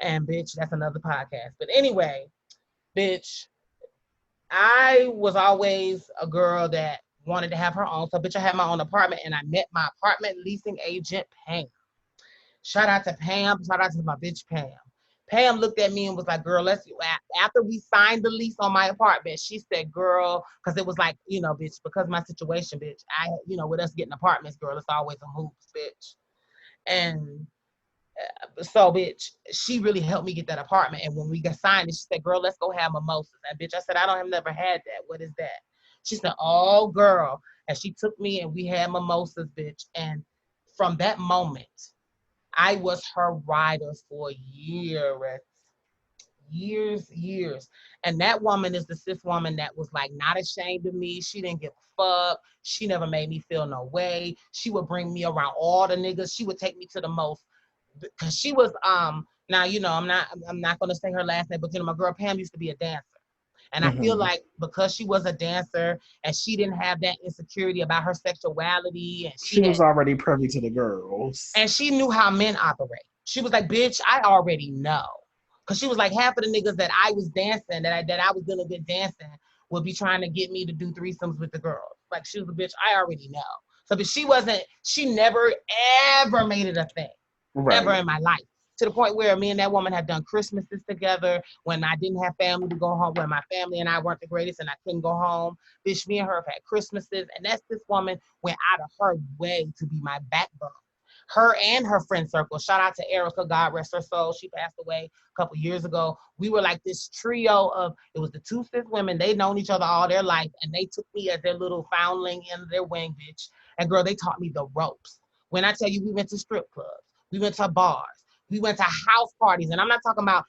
[SPEAKER 2] And bitch, that's another podcast. But anyway, bitch, I was always a girl that wanted to have her own. So bitch, I had my own apartment and I met my apartment leasing agent, Pam. Shout out to Pam. Shout out to my bitch Pam. Pam looked at me and was like, girl, after we signed the lease on my apartment, she said, girl, because it was like, bitch, because of my situation, bitch, with us getting apartments, girl, it's always a hoops, bitch. And so, bitch, she really helped me get that apartment. And when we got signed, she said, girl, let's go have mimosas. And bitch, I said, I don't have never had that. What is that? She said, oh, girl. And she took me and we had mimosas, bitch. And from that moment, I was her rider for years. And that woman is the cis woman that was like not ashamed of me. She didn't give a fuck. She never made me feel no way. She would bring me around all the niggas. She would take me to the most, because she was now I'm not gonna say her last name, but my girl Pam used to be a dancer. And I feel
[SPEAKER 1] Mm-hmm.
[SPEAKER 2] like because she was a dancer and she didn't have that insecurity about her sexuality and
[SPEAKER 1] She was already privy to the girls.
[SPEAKER 2] she knew how men operate. She was like, bitch, I already know. Cause she was like, half of the niggas that I was dancing, that I was dealing with dancing, would be trying to get me to do threesomes with the girls. Like she was a bitch, I already know. So but she never ever made it a thing. Ever
[SPEAKER 1] Right.
[SPEAKER 2] in my life. To the point where me and that woman had done Christmases together when I didn't have family to go home, when my family and I weren't the greatest and I couldn't go home. Bitch, me and her have had Christmases. And that's this woman went out of her way to be my backbone. Her and her friend circle. Shout out to Erica, God rest her soul. She passed away a couple years ago. We were like this trio of, it was the two cis women. They'd known each other all their life, and they took me as their little foundling in their wing, bitch. And girl, they taught me the ropes. When I tell you we went to strip clubs, we went to bars, we went to house parties, and I'm talking about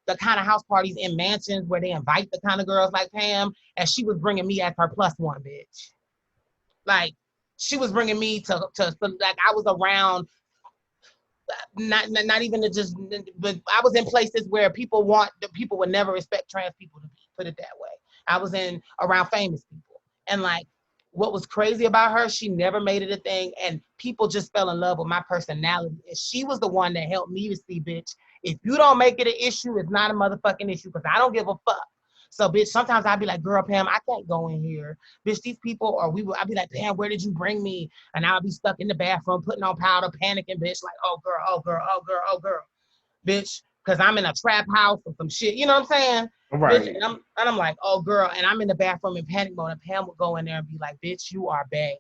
[SPEAKER 2] the kind of house parties in mansions where they invite the kind of girls like Pam, and she was bringing me as her plus one, bitch. Like she was bringing me to like I was around, not even to just, but I was in places where people would never expect trans people to be. Put it that way. I was in around famous people, and like what was crazy about her, she never made it a thing, and people just fell in love with my personality. And she was the one that helped me to see, bitch, if you don't make it an issue, it's not a motherfucking issue because I don't give a fuck. So, bitch, sometimes I'd be like, girl, Pam, I can't go in here. Bitch, these people, I'd be like, Pam, where did you bring me? And I'll be stuck in the bathroom putting on powder, panicking, bitch, like, oh girl, oh girl, oh girl, oh girl, bitch, because I'm in a trap house or some shit. You know what I'm saying? Bitch,
[SPEAKER 1] Right.
[SPEAKER 2] and I'm like, oh girl, and I'm in the bathroom in panic mode, and Pam would go in there and be like, bitch, you are bad.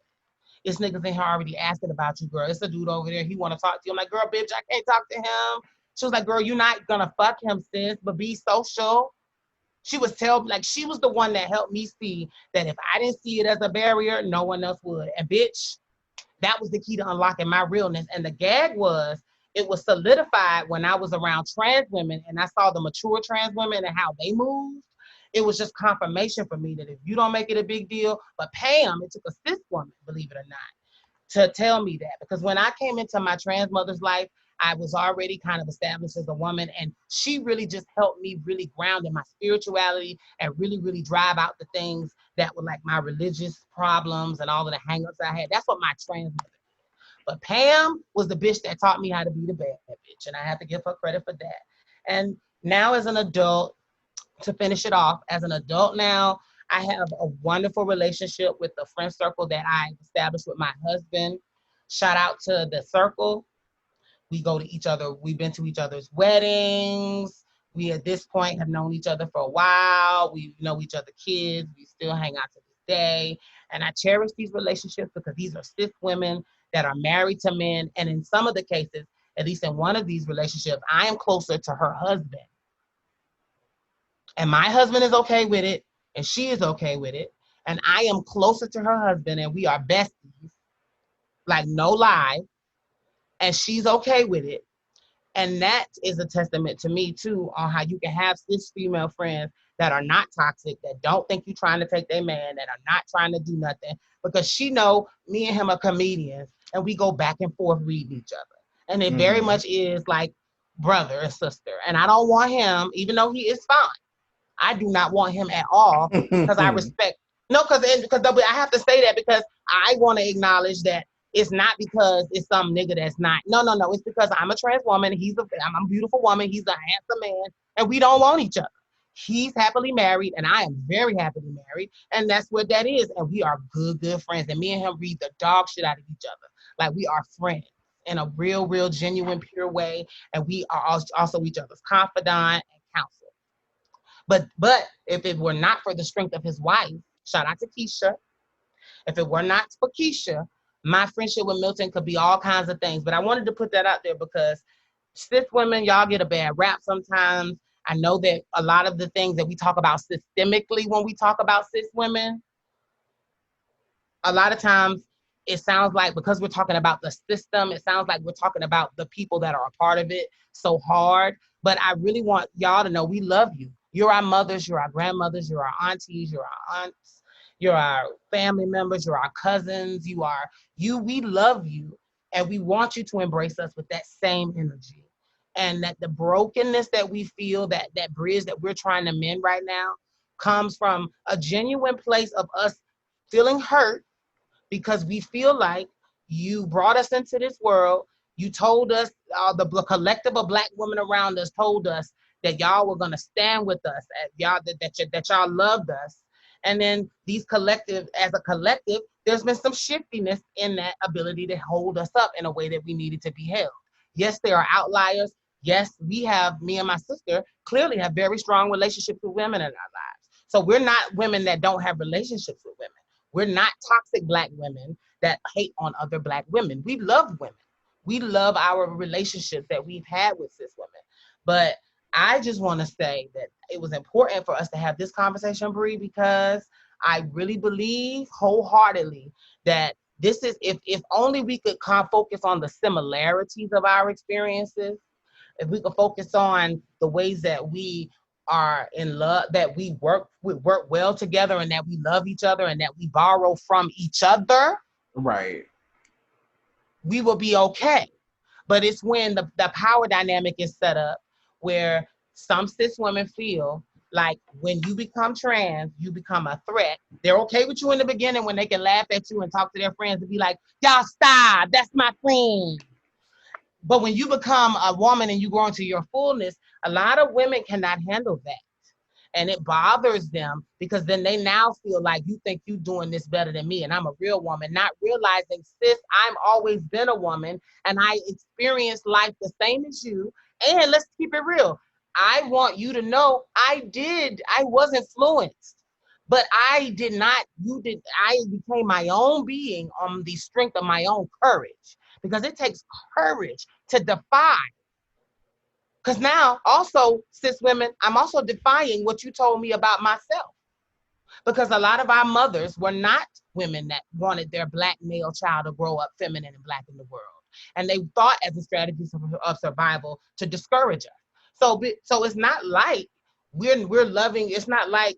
[SPEAKER 2] This niggas in here already asking about you, girl. It's a dude over there. He want to talk to you. I'm like, girl, bitch, I can't talk to him. She was like, girl, you're not gonna fuck him, sis, but be social. She was the one that helped me see that if I didn't see it as a barrier, no one else would. And bitch, that was the key to unlocking my realness. And the gag was, it was solidified when I was around trans women and I saw the mature trans women and how they moved. It was just confirmation for me that if you don't make it a big deal, but Pam, it took a cis woman, believe it or not, to tell me that. Because when I came into my trans mother's life, I was already kind of established as a woman, and she really just helped me really ground in my spirituality and really, really drive out the things that were like my religious problems and all of the hangups I had. That's what my trans mother. But Pam was the bitch that taught me how to be the bad bitch, and I have to give her credit for that. And now, as an adult, to finish it off, as an adult now, I have a wonderful relationship with the friend circle that I established with my husband. Shout out to the circle. We go to each other. We've been to each other's weddings. We at this point have known each other for a while. We know each other kids. We still hang out to this day. And I cherish these relationships because these are cis women that are married to men. And in some of the cases, at least in one of these relationships, I am closer to her husband. And my husband is okay with it. And she is okay with it. And I am closer to her husband. And we are besties. Like, no lie. And she's okay with it. And that is a testament to me too on how you can have cis female friends that are not toxic, that don't think you're trying to take their man, that are not trying to do nothing. Because she know me and him are comedians and we go back and forth reading each other. And it very much is like brother and sister. And I don't want him, even though he is fine, I do not want him at all because I respect. No, because I have to say that because I want to acknowledge that it's not because it's some nigga that's not. No. It's because I'm a trans woman. I'm a beautiful woman. He's a handsome man, and we don't want each other. He's happily married, and I am very happily married, and that's what that is. And we are good friends. And me and him read the dog shit out of each other. Like, we are friends in a real, genuine, pure way, and we are also each other's confidant and counselor. But if it were not for the strength of his wife, shout out to Keisha. If it were not for Keisha, my friendship with Milton could be all kinds of things. But I wanted to put that out there because cis women, y'all get a bad rap sometimes. I know that a lot of the things that we talk about systemically when we talk about cis women, a lot of times it sounds like because we're talking about the system, it sounds like we're talking about the people that are a part of it so hard. But I really want y'all to know we love you. You're our mothers, you're our grandmothers, you're our aunties, you're our aunts, you're our family members, you're our cousins, we love you. And we want you to embrace us with that same energy. And that the brokenness that we feel, that bridge that we're trying to mend right now, comes from a genuine place of us feeling hurt because we feel like you brought us into this world. You told us, the collective of Black women around us told us that y'all were going to stand with us, that y'all loved us. And then as a collective, there's been some shiftiness in that ability to hold us up in a way that we needed to be held. Yes, there are outliers. Yes, me and my sister clearly have very strong relationships with women in our lives. So we're not women that don't have relationships with women. We're not toxic Black women that hate on other Black women. We love women. We love our relationships that we've had with cis women. But I just want to say that it was important for us to have this conversation, Bree, because I really believe wholeheartedly that this is, if only we could focus on the similarities of our experiences, if we could focus on the ways that we are in love, that we work well together, and that we love each other, and that we borrow from each other,
[SPEAKER 1] right,
[SPEAKER 2] we will be okay. But it's when the power dynamic is set up where some cis women feel like when you become trans, you become a threat. They're okay with you in the beginning when they can laugh at you and talk to their friends and be like, y'all stop, that's my friend. But when you become a woman and you grow into your fullness, a lot of women cannot handle that. And it bothers them because then they now feel like you think you're doing this better than me and I'm a real woman, not realizing, sis, I've always been a woman and I experienced life the same as you. And let's keep it real. I want you to know I was influenced, but I did not, I became my own being on the strength of my own courage, because it takes courage to defy. Because now, also, cis women, I'm also defying what you told me about myself. Because a lot of our mothers were not women that wanted their Black male child to grow up feminine and Black in the world. And they thought as a strategy of survival to discourage us. So it's not like we're loving, it's not like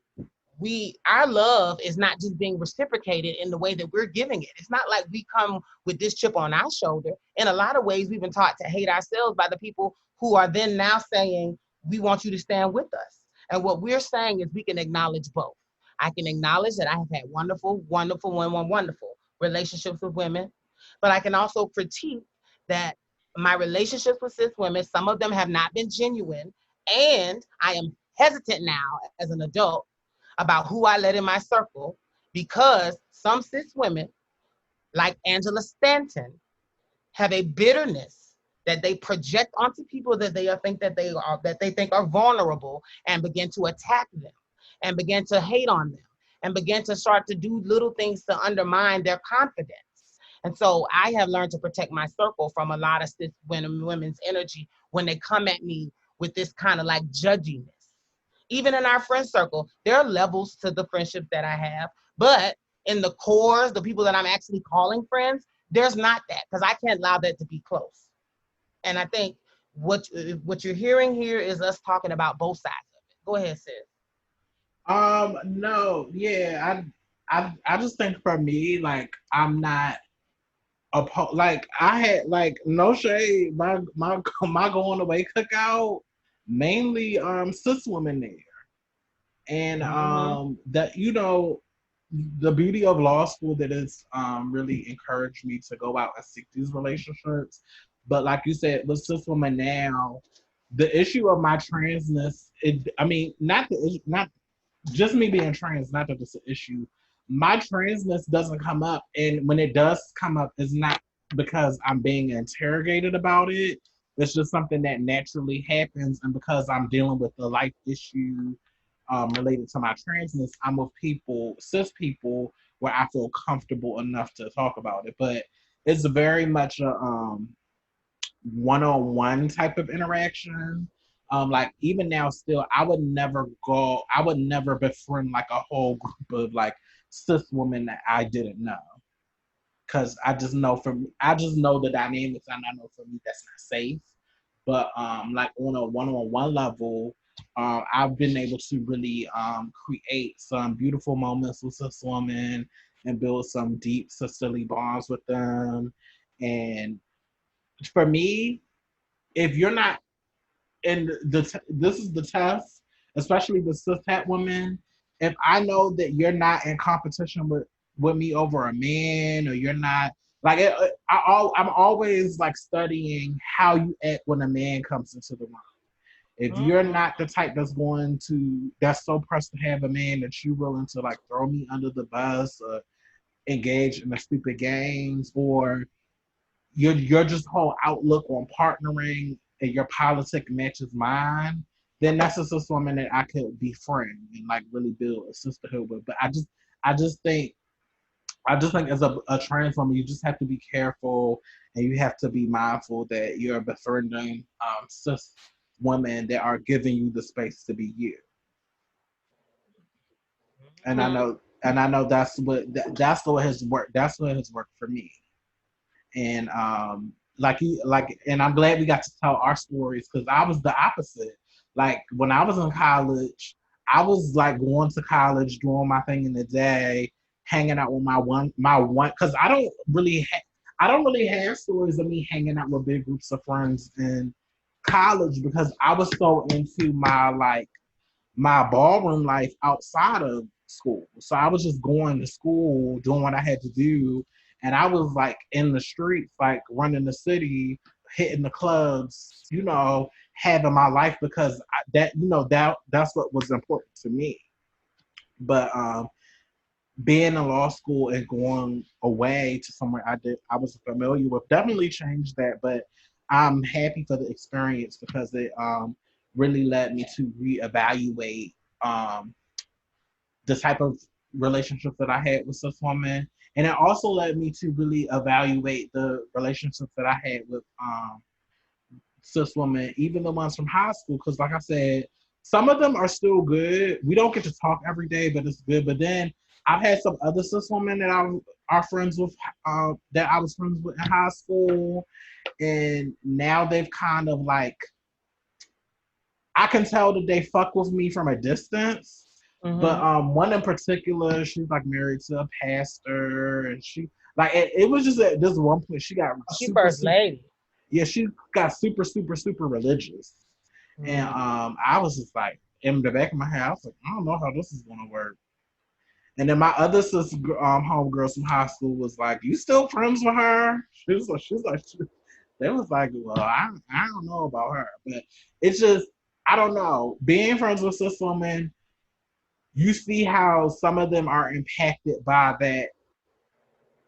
[SPEAKER 2] our love is not just being reciprocated in the way that we're giving it. It's not like we come with this chip on our shoulder. In a lot of ways, we've been taught to hate ourselves by the people who are then now saying, we want you to stand with us. And what we're saying is we can acknowledge both. I can acknowledge that I have had wonderful relationships with women, but I can also critique that my relationships with cis women, some of them have not been genuine, and I am hesitant now as an adult about who I let in my circle because some cis women, like Angela Stanton, have a bitterness that they project onto people that they think that they think are vulnerable and begin to attack them and begin to hate on them and begin to start to do little things to undermine their confidence. And so I have learned to protect my circle from a lot of cis women's energy when they come at me with this kind of like judginess. Even in our friend circle, there are levels to the friendship that I have, but in the cores, the people that I'm actually calling friends, there's not that because I can't allow that to be close. And I think what you're hearing here is us talking about both sides of it. Go ahead, sis.
[SPEAKER 1] No, yeah, I just think for me, like, I'm not like I had like no shade. My going away cookout mainly cis women there, and
[SPEAKER 2] Mm-hmm.
[SPEAKER 1] that the beauty of law school that is really encouraged me to go out and seek these relationships. But like you said, with cis women now, the issue of my transness, I mean, not just me being trans, not that it's an issue. My transness doesn't come up, and when it does come up, it's not because I'm being interrogated about it. It's just something that naturally happens, and because I'm dealing with the life issue related to my transness, I'm with people, cis people, where I feel comfortable enough to talk about it. But it's very much a one-on-one type of interaction. Like even now, still, I would never befriend like a whole group of like cis women that I didn't know, because I just know the dynamics, and I know for me that's not safe. But like on a one-on-one level, I've been able to really create some beautiful moments with cis women and build some deep sisterly bonds with them. And for me, if you're not and this is the test, especially the cishet women. If I know that you're not in competition with me over a man, or you're not like I'm always like studying how you act when a man comes into the room. If you're
[SPEAKER 2] Mm-hmm.
[SPEAKER 1] not the type that's so pressed to have a man that you're willing to like throw me under the bus or engage in the stupid games, or your just whole outlook on partnering and your politic matches mine, then that's just a woman that I could befriend and like really build a sisterhood with. But I just think I just think as a trans woman, you just have to be careful and you have to be mindful that you're befriending cis women that are giving you the space to be you. And
[SPEAKER 2] Mm-hmm.
[SPEAKER 1] I know that's what has worked. That's what has worked for me. And and I'm glad we got to tell our stories, because I was the opposite. Like when I was in college, I was like going to college, doing my thing in the day, hanging out with my one because I don't really have stories of me hanging out with big groups of friends in college, because I was so into my ballroom life outside of school. So I was just going to school, doing what I had to do, and I was like in the streets, like running the city, hitting the clubs, having my life, because that's what was important to me. But being in law school and going away to somewhere I was familiar with definitely changed that. But I'm happy for the experience, because it really led me to reevaluate um, the type of relationships that I had with cis women. And it also led me to really evaluate the relationships that I had with cis women, even the ones from high school. Because, like I said, some of them are still good. We don't get to talk every day, but it's good. But then I've had some other cis women that are friends with, that I was friends with in high school, and now they've kind of like, I can tell that they fuck with me from a distance. But
[SPEAKER 2] Mm-hmm.
[SPEAKER 1] one in particular, she's like married to a pastor, and she like it was just at this one point she got
[SPEAKER 2] She
[SPEAKER 1] super
[SPEAKER 2] first
[SPEAKER 1] super,
[SPEAKER 2] lady.
[SPEAKER 1] yeah, she got super super super religious. And
[SPEAKER 2] Mm.
[SPEAKER 1] I was just like, in the back of my head, I was like, I don't know how this is gonna work. And then my other sister, homegirls from high school was like, "You still friends with her?" They was like, "Well, I don't know about her, but it's just I don't know. Being friends with cis women, you see how some of them are impacted by that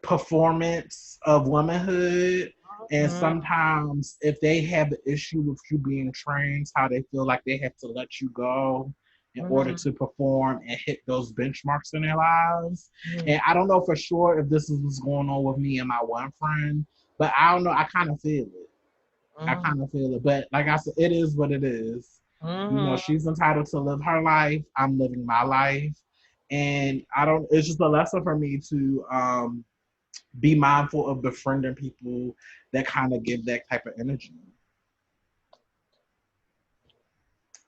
[SPEAKER 1] performance of womanhood. And
[SPEAKER 2] Mm-hmm.
[SPEAKER 1] sometimes, if they have an issue with you being trans, how they feel like they have to let you go in order
[SPEAKER 2] Mm-hmm.
[SPEAKER 1] to perform and hit those benchmarks in their lives. And I don't know for sure if this is what's going on with me and my one friend, but I don't know. I kind of feel it. I
[SPEAKER 2] Mm-hmm.
[SPEAKER 1] kind of feel it. But like I said, it is what it is. You know,
[SPEAKER 2] Mm-hmm.
[SPEAKER 1] she's entitled to live her life. I'm living my life. And I don't, it's just a lesson for me to be mindful of befriending people that kind of give that type of energy.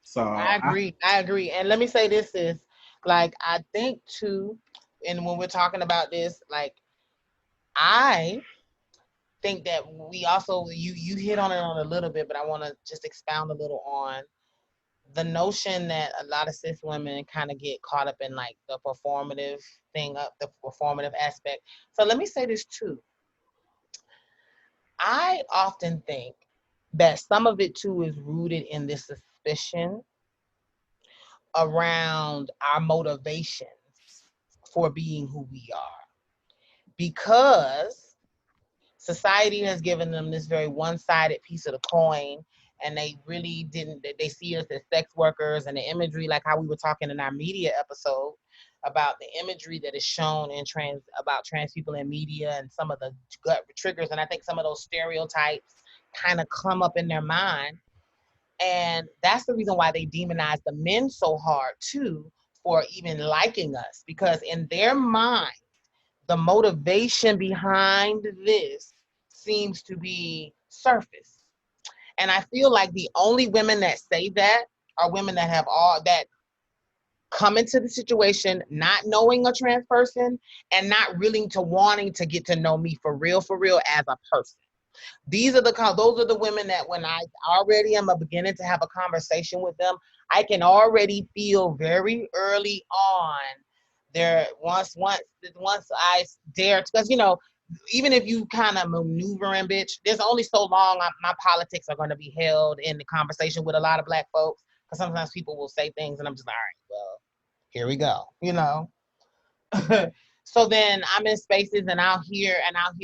[SPEAKER 1] So
[SPEAKER 2] I
[SPEAKER 1] I
[SPEAKER 2] agree. I agree. And let me say this is like I think too, and when we're talking about this, like I think that we also you hit on it on a little bit, but I want to just expound a little on the notion that a lot of cis women kind of get caught up in like the performative thing up the performative aspect. So let me say this too. I often think that some of it too is rooted in this suspicion around our motivations for being who we are because society has given them this very one-sided piece of the coin, and they really didn't they see us as sex workers, and the imagery, like how we were talking in our media episode about the imagery that is shown in trans people in media and some of the gut triggers, and I think some of those stereotypes kind of come up in their mind, and that's the reason why they demonize the men so hard too for even liking us, because in their mind the motivation behind this seems to be surface. And I feel like the only women that say that are women that have all that come into the situation not knowing a trans person and not really to wanting to get to know me for real as a person. These are the those are the women that when I already am a beginning to have a conversation with them, I can already feel very early on there once I dare, because even if you kind of maneuvering, bitch, there's only so long my politics are going to be held in the conversation with a lot of black folks, because sometimes people will say things and I'm just like, all right, well, here we go. So then I'm in spaces and I'll hear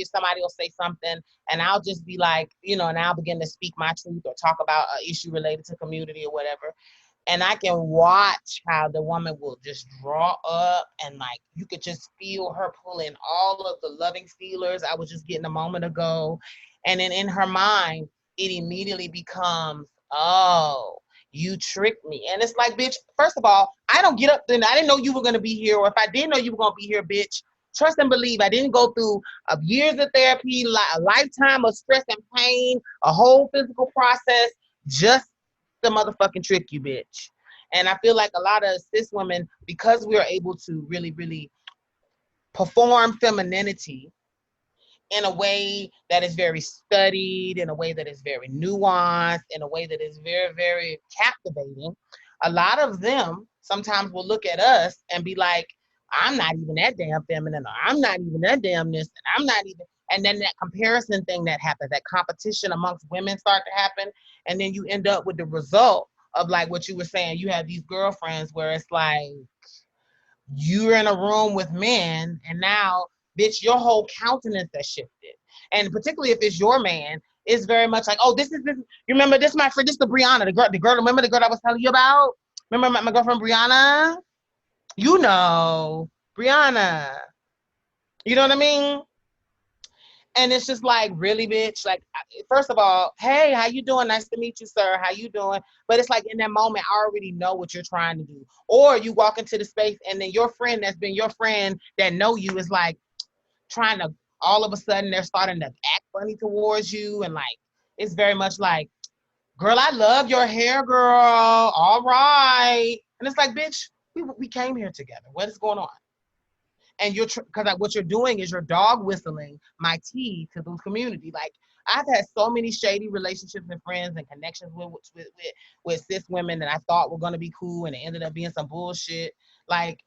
[SPEAKER 2] somebody will say something and I'll just be like, and I'll begin to speak my truth or talk about an issue related to community or whatever. And I can watch how the woman will just draw up and like you could just feel her pulling all of the loving feelers I was just getting a moment ago. And then in her mind, it immediately becomes, oh, you tricked me. And it's like, bitch, first of all, I don't get up then. I didn't know you were going to be here. Or if I didn't know you were going to be here, bitch, trust and believe I didn't go through years of therapy, a lifetime of stress and pain, a whole physical process just the motherfucking trick you, bitch. And I feel like a lot of cis women, because we are able to really, really perform femininity in a way that is very studied, in a way that is very nuanced, in a way that is very, very captivating, a lot of them sometimes will look at us and be like, I'm not even that damn feminine, or I'm not even that damn this, and I'm not even. And then that comparison thing that happens, that competition amongst women start to happen. And then you end up with the result of like what you were saying. You have these girlfriends where it's like, you're in a room with men and now bitch your whole countenance has shifted, and particularly if it's your man, it's very much like, oh, this you remember this, my friend, this the Brianna, the girl, remember the girl I was telling you about, remember my girlfriend Brianna, you know Brianna, you know what I mean? And it's just like, really, bitch, like, first of all, hey, how you doing, nice to meet you, sir, how you doing? But it's like in that moment I already know what you're trying to do. Or you walk into the space and then your friend that's been your friend that know you is like trying to, all of a sudden they're starting to act funny towards you, and like it's very much like, girl, I love your hair, girl, all right. And it's like, bitch, we came here together, what is going on? And you're because like, what you're doing is you're dog whistling my tea to the community. Like, I've had so many shady relationships and friends and connections with cis women that I thought were going to be cool, and it ended up being some bullshit. Like,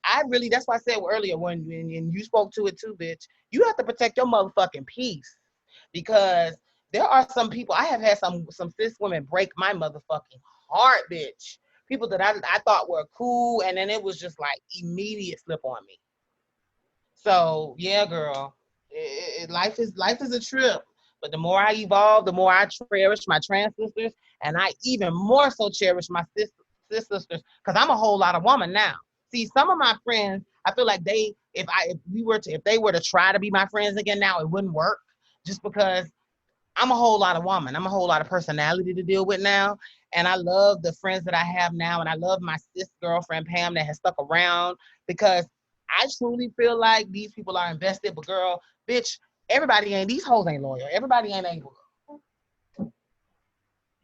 [SPEAKER 2] that's why I said earlier when you spoke to it too, bitch, you have to protect your motherfucking peace. Because there are some people, I have had some cis women break my motherfucking heart, bitch. People that I thought were cool, and then it was just like immediate slip on me. So yeah, girl, life is a trip. But the more I evolve, the more I cherish my trans sisters, and I even more so cherish my cis sisters because I'm a whole lot of woman now. See, some of my friends, I feel like if they were to try to be my friends again now, it wouldn't work, just because I'm a whole lot of woman. I'm a whole lot of personality to deal with now. And I love the friends that I have now. And I love my cis girlfriend, Pam, that has stuck around because I truly feel like these people are invested. But girl, bitch, these hoes ain't loyal. Everybody ain't able.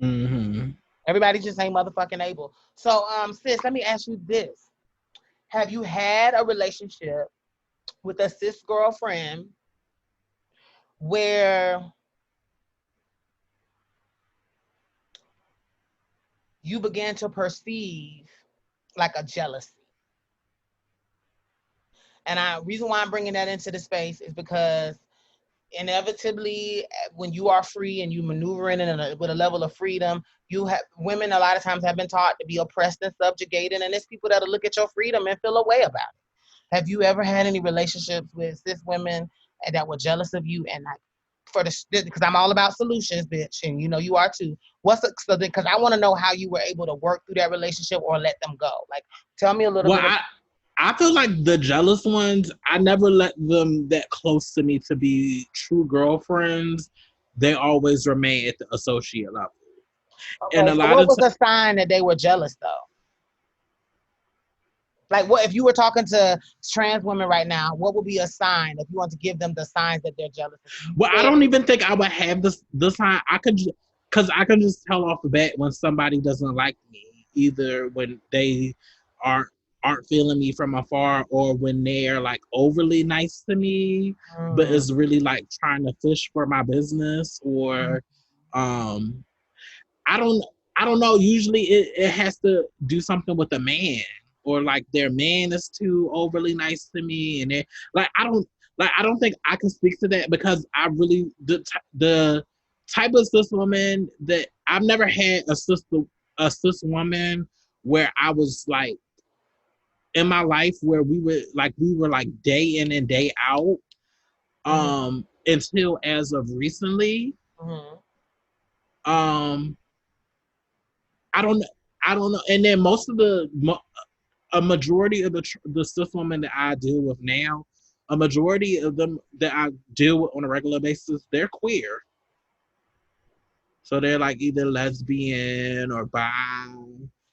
[SPEAKER 1] Mm-hmm.
[SPEAKER 2] Everybody just ain't motherfucking able. So, sis, let me ask you this. Have you had a relationship with a cis girlfriend where you began to perceive like a jealousy? And reason why I'm bringing that into the space is because inevitably, when you are free and you maneuvering with a level of freedom, you have women a lot of times have been taught to be oppressed and subjugated, and it's people that'll look at your freedom and feel a way about it. Have you ever had any relationships with cis women that were jealous of you? And like, because I'm all about solutions, bitch, and you know you are too. Because I want to know how you were able to work through that relationship or let them go. Like, tell me a little
[SPEAKER 1] Well,
[SPEAKER 2] bit.
[SPEAKER 1] I feel like the jealous ones, I never let them that close to me to be true girlfriends. They always remain at the associate level. And
[SPEAKER 2] Okay,
[SPEAKER 1] a
[SPEAKER 2] so
[SPEAKER 1] lot
[SPEAKER 2] what
[SPEAKER 1] of
[SPEAKER 2] was the sign that they were jealous though? Like, what if you were talking to trans women right now? What would be a sign if you want to give them the signs that they're jealous of you?
[SPEAKER 1] well, I don't even think I would have this time. I could because I can just tell off the bat when somebody doesn't like me, either when they aren't aren't feeling me from afar or when they're like overly nice to me, but
[SPEAKER 2] Mm,
[SPEAKER 1] is really like trying to fish for my business or um I don't I don't know. Usually it has to do something with a man or like their man is too overly nice to me and they like I don't think I can speak to that because I really the type of cis woman that I've never had a cis woman where I was like in my life where we were like day in and day out
[SPEAKER 2] mm-hmm,
[SPEAKER 1] until as of recently.
[SPEAKER 2] mm-hmm.
[SPEAKER 1] um I don't I don't know. And then a majority of the cis women that I deal with now, a majority of them that I deal with on a regular basis, they're queer. So they're like either lesbian or bi.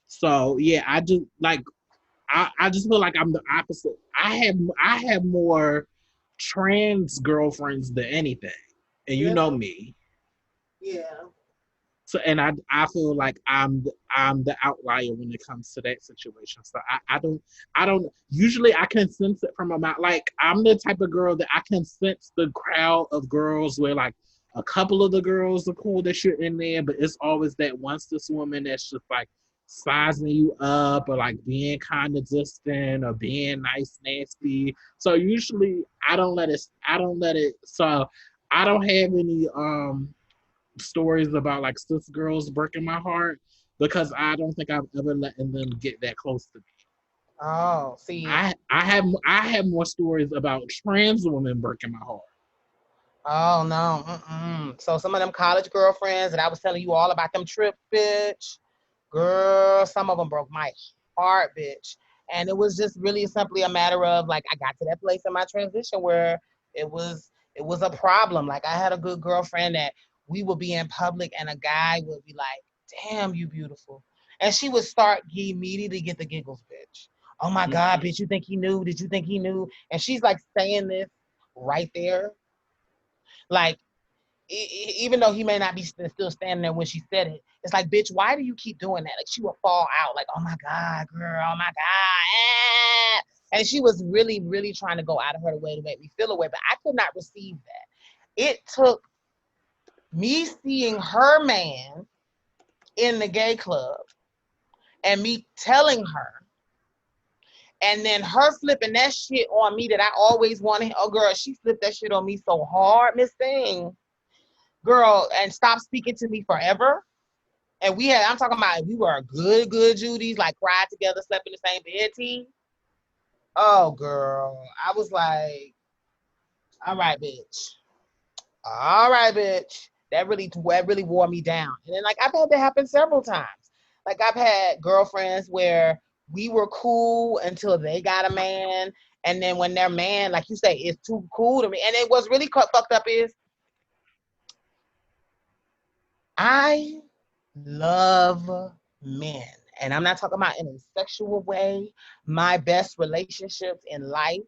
[SPEAKER 1] So yeah, I just feel like I'm the opposite. I have more trans girlfriends than anything. And you know
[SPEAKER 2] Really?
[SPEAKER 1] me.
[SPEAKER 2] Yeah.
[SPEAKER 1] So and I feel like I'm the outlier when it comes to that situation. So I don't usually I can sense it from a mouth. Like I'm the type of girl that I can sense the crowd of girls where like a couple of the girls are cool that you're in there, but it's always that one cis woman that's just like sizing you up or like being kind of distant or being nice nasty. So usually I don't let it so I don't have any stories about like cis girls breaking my heart because I don't think I've ever letting them get that close to me.
[SPEAKER 2] Oh, see.
[SPEAKER 1] I have more stories about trans women breaking my heart.
[SPEAKER 2] Oh no. Mm-mm. So some of them college girlfriends that I was telling you all about them trips, bitch. Girl, some of them broke my heart, bitch. And it was just really simply a matter of like I got to that place in my transition where it was a problem. Like I had a good girlfriend that we would be in public and a guy would be like, "Damn, you beautiful," and she would start immediately get the giggles, bitch. Oh my God,
[SPEAKER 1] Mm-hmm.
[SPEAKER 2] bitch, you think he knew? Did you think he knew? And she's like saying this right there, like even though he may not be still standing there when she said it, it's like, bitch, why do you keep doing that? Like she would fall out, like, oh my God, girl, oh my God. And she was really, really trying to go out of her way to make me feel away, but I could not receive that. It took me seeing her man in the gay club and me telling her And then her flipping that shit on me that I always wanted. Oh, girl, she flipped that shit on me so hard, Miss Thing. Girl, and stopped speaking to me forever. And I'm talking about, we were good Judies, like cried together, slept in the same bed, T. Oh, girl. I was like, all right, bitch. All right, bitch. That really wore me down. And then, like, I've had that happen several times. Like, I've had girlfriends where we were cool until they got a man. And then when their man, like you say, is too cool to me. And it was really fucked up is I love men. And I'm not talking about in a sexual way. My best relationships in life,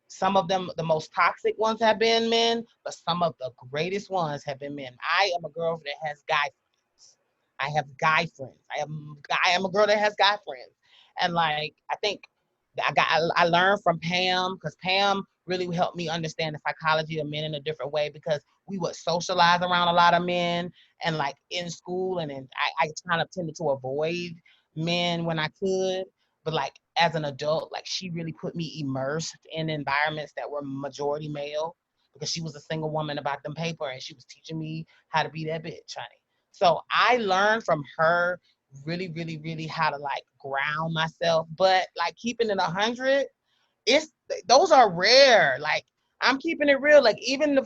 [SPEAKER 2] some of them, the most toxic ones have been men, but some of the greatest ones have been men. I am a girl that has guy friends. I have guy friends. I am a girl that has guy friends. And like, I think I learned from Pam, because Pam really helped me understand the psychology of men in a different way, because we would socialize around a lot of men and like in school, and then I kind of tended to avoid men when I could. But like as an adult, like she really put me immersed in environments that were majority male, because she was a single woman about them paper, and she was teaching me how to be that bitch, honey. So I learned from her really how to like ground myself, but like keeping it 100, it's those are rare. Like I'm keeping it real. Like even the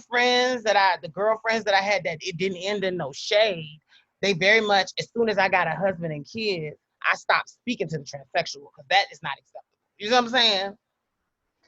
[SPEAKER 2] girlfriends that I had, that it didn't end in no shade, they very much, as soon as I got a husband and kids, I stopped speaking to the transsexual, because that is not acceptable. You know what I'm saying?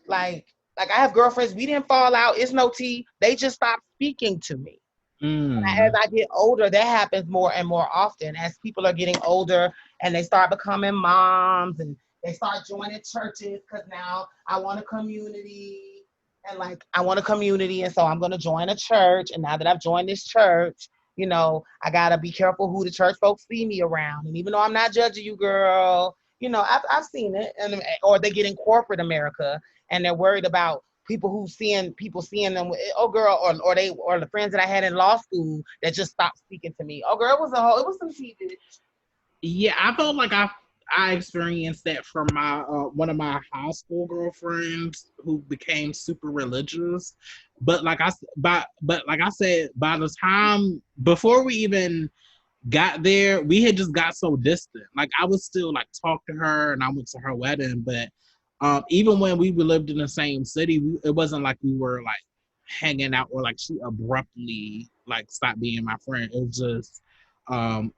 [SPEAKER 2] Like I have girlfriends, we didn't fall out, it's no tea. They just stopped speaking to me. As
[SPEAKER 1] Mm.
[SPEAKER 2] I get older, that happens more and more often as people are getting older and they start becoming moms and they start joining churches, because now I want a community, and like I want a community, and so I'm going to join a church. And now that I've joined this church, I got to be careful who the church folks see me around. And even though I'm not judging you, girl, I've seen it. Or they get in corporate America and they're worried about people seeing them with, oh girl, or the friends that I had in law school that just stopped speaking to me. Oh girl, it was some tea, bitch.
[SPEAKER 1] Yeah, I felt like I experienced that from my one of my high school girlfriends who became super religious. But like I said, by the time before we even got there, we had just got so distant. Like I would still like talk to her, and I went to her wedding, but even when we lived in the same city, it wasn't like we were like hanging out, or like she abruptly like stopped being my friend. It was just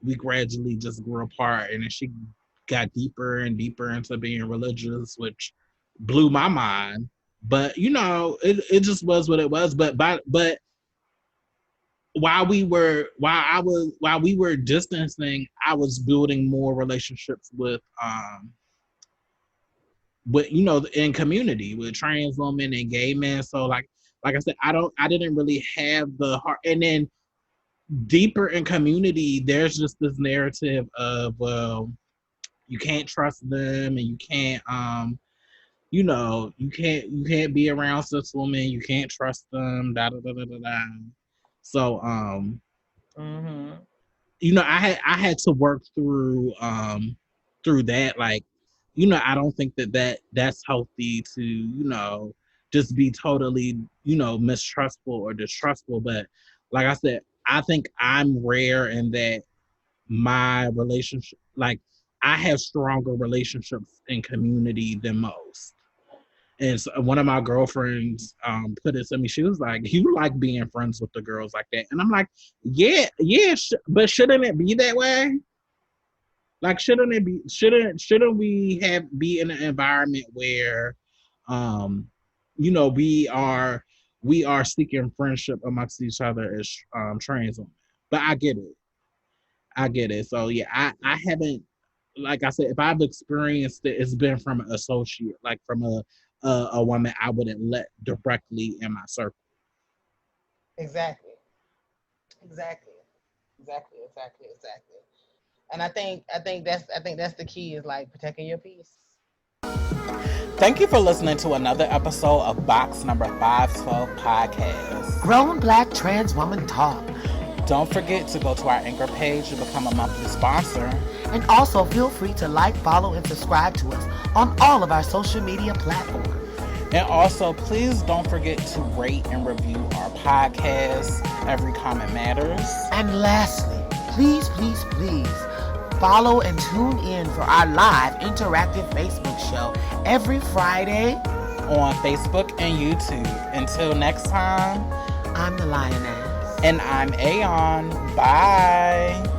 [SPEAKER 1] we gradually just grew apart, and then she got deeper and deeper into being religious, which blew my mind. But it just was what it was. But while we were distancing, I was building more relationships with in community with trans women and gay men. So like I said, I didn't really have the heart. And then deeper in community, there's just this narrative of, well, you can't trust them, and you can't be around cis women, you can't trust them, da da da da da da. So
[SPEAKER 2] Mm-hmm.
[SPEAKER 1] I had to work through that. Like, I don't think that's healthy to, just be totally, mistrustful or distrustful. But like I said, I think I'm rare in that my relationship, like, I have stronger relationships in community than most. And so one of my girlfriends put it to me. She was like, "You like being friends with the girls like that?" And I'm like, "Yeah, yeah, but shouldn't it be that way? Like, shouldn't we have be in an environment where, um, we are seeking friendship amongst each other as trans women?" But I get it. So yeah, I haven't, like I said, if I've experienced it, it's been from an associate, like from a woman I wouldn't let directly in my circle.
[SPEAKER 2] Exactly. Exactly. Exactly. And I think that's the key, is like protecting your peace.
[SPEAKER 1] Thank you for listening to another episode of Box Number 512 Podcast.
[SPEAKER 2] Grown Black Trans Woman Talk.
[SPEAKER 1] Don't forget to go to our Anchor page to become a monthly sponsor.
[SPEAKER 3] And also feel free to like, follow, and subscribe to us on all of our social media platforms.
[SPEAKER 1] And also, please don't forget to rate and review our podcast. Every comment matters.
[SPEAKER 3] And lastly, please, please, please follow and tune in for our live interactive Facebook show every Friday
[SPEAKER 1] on Facebook and YouTube. Until next time,
[SPEAKER 3] I'm the Lioness.
[SPEAKER 1] And I'm Aeon. Bye.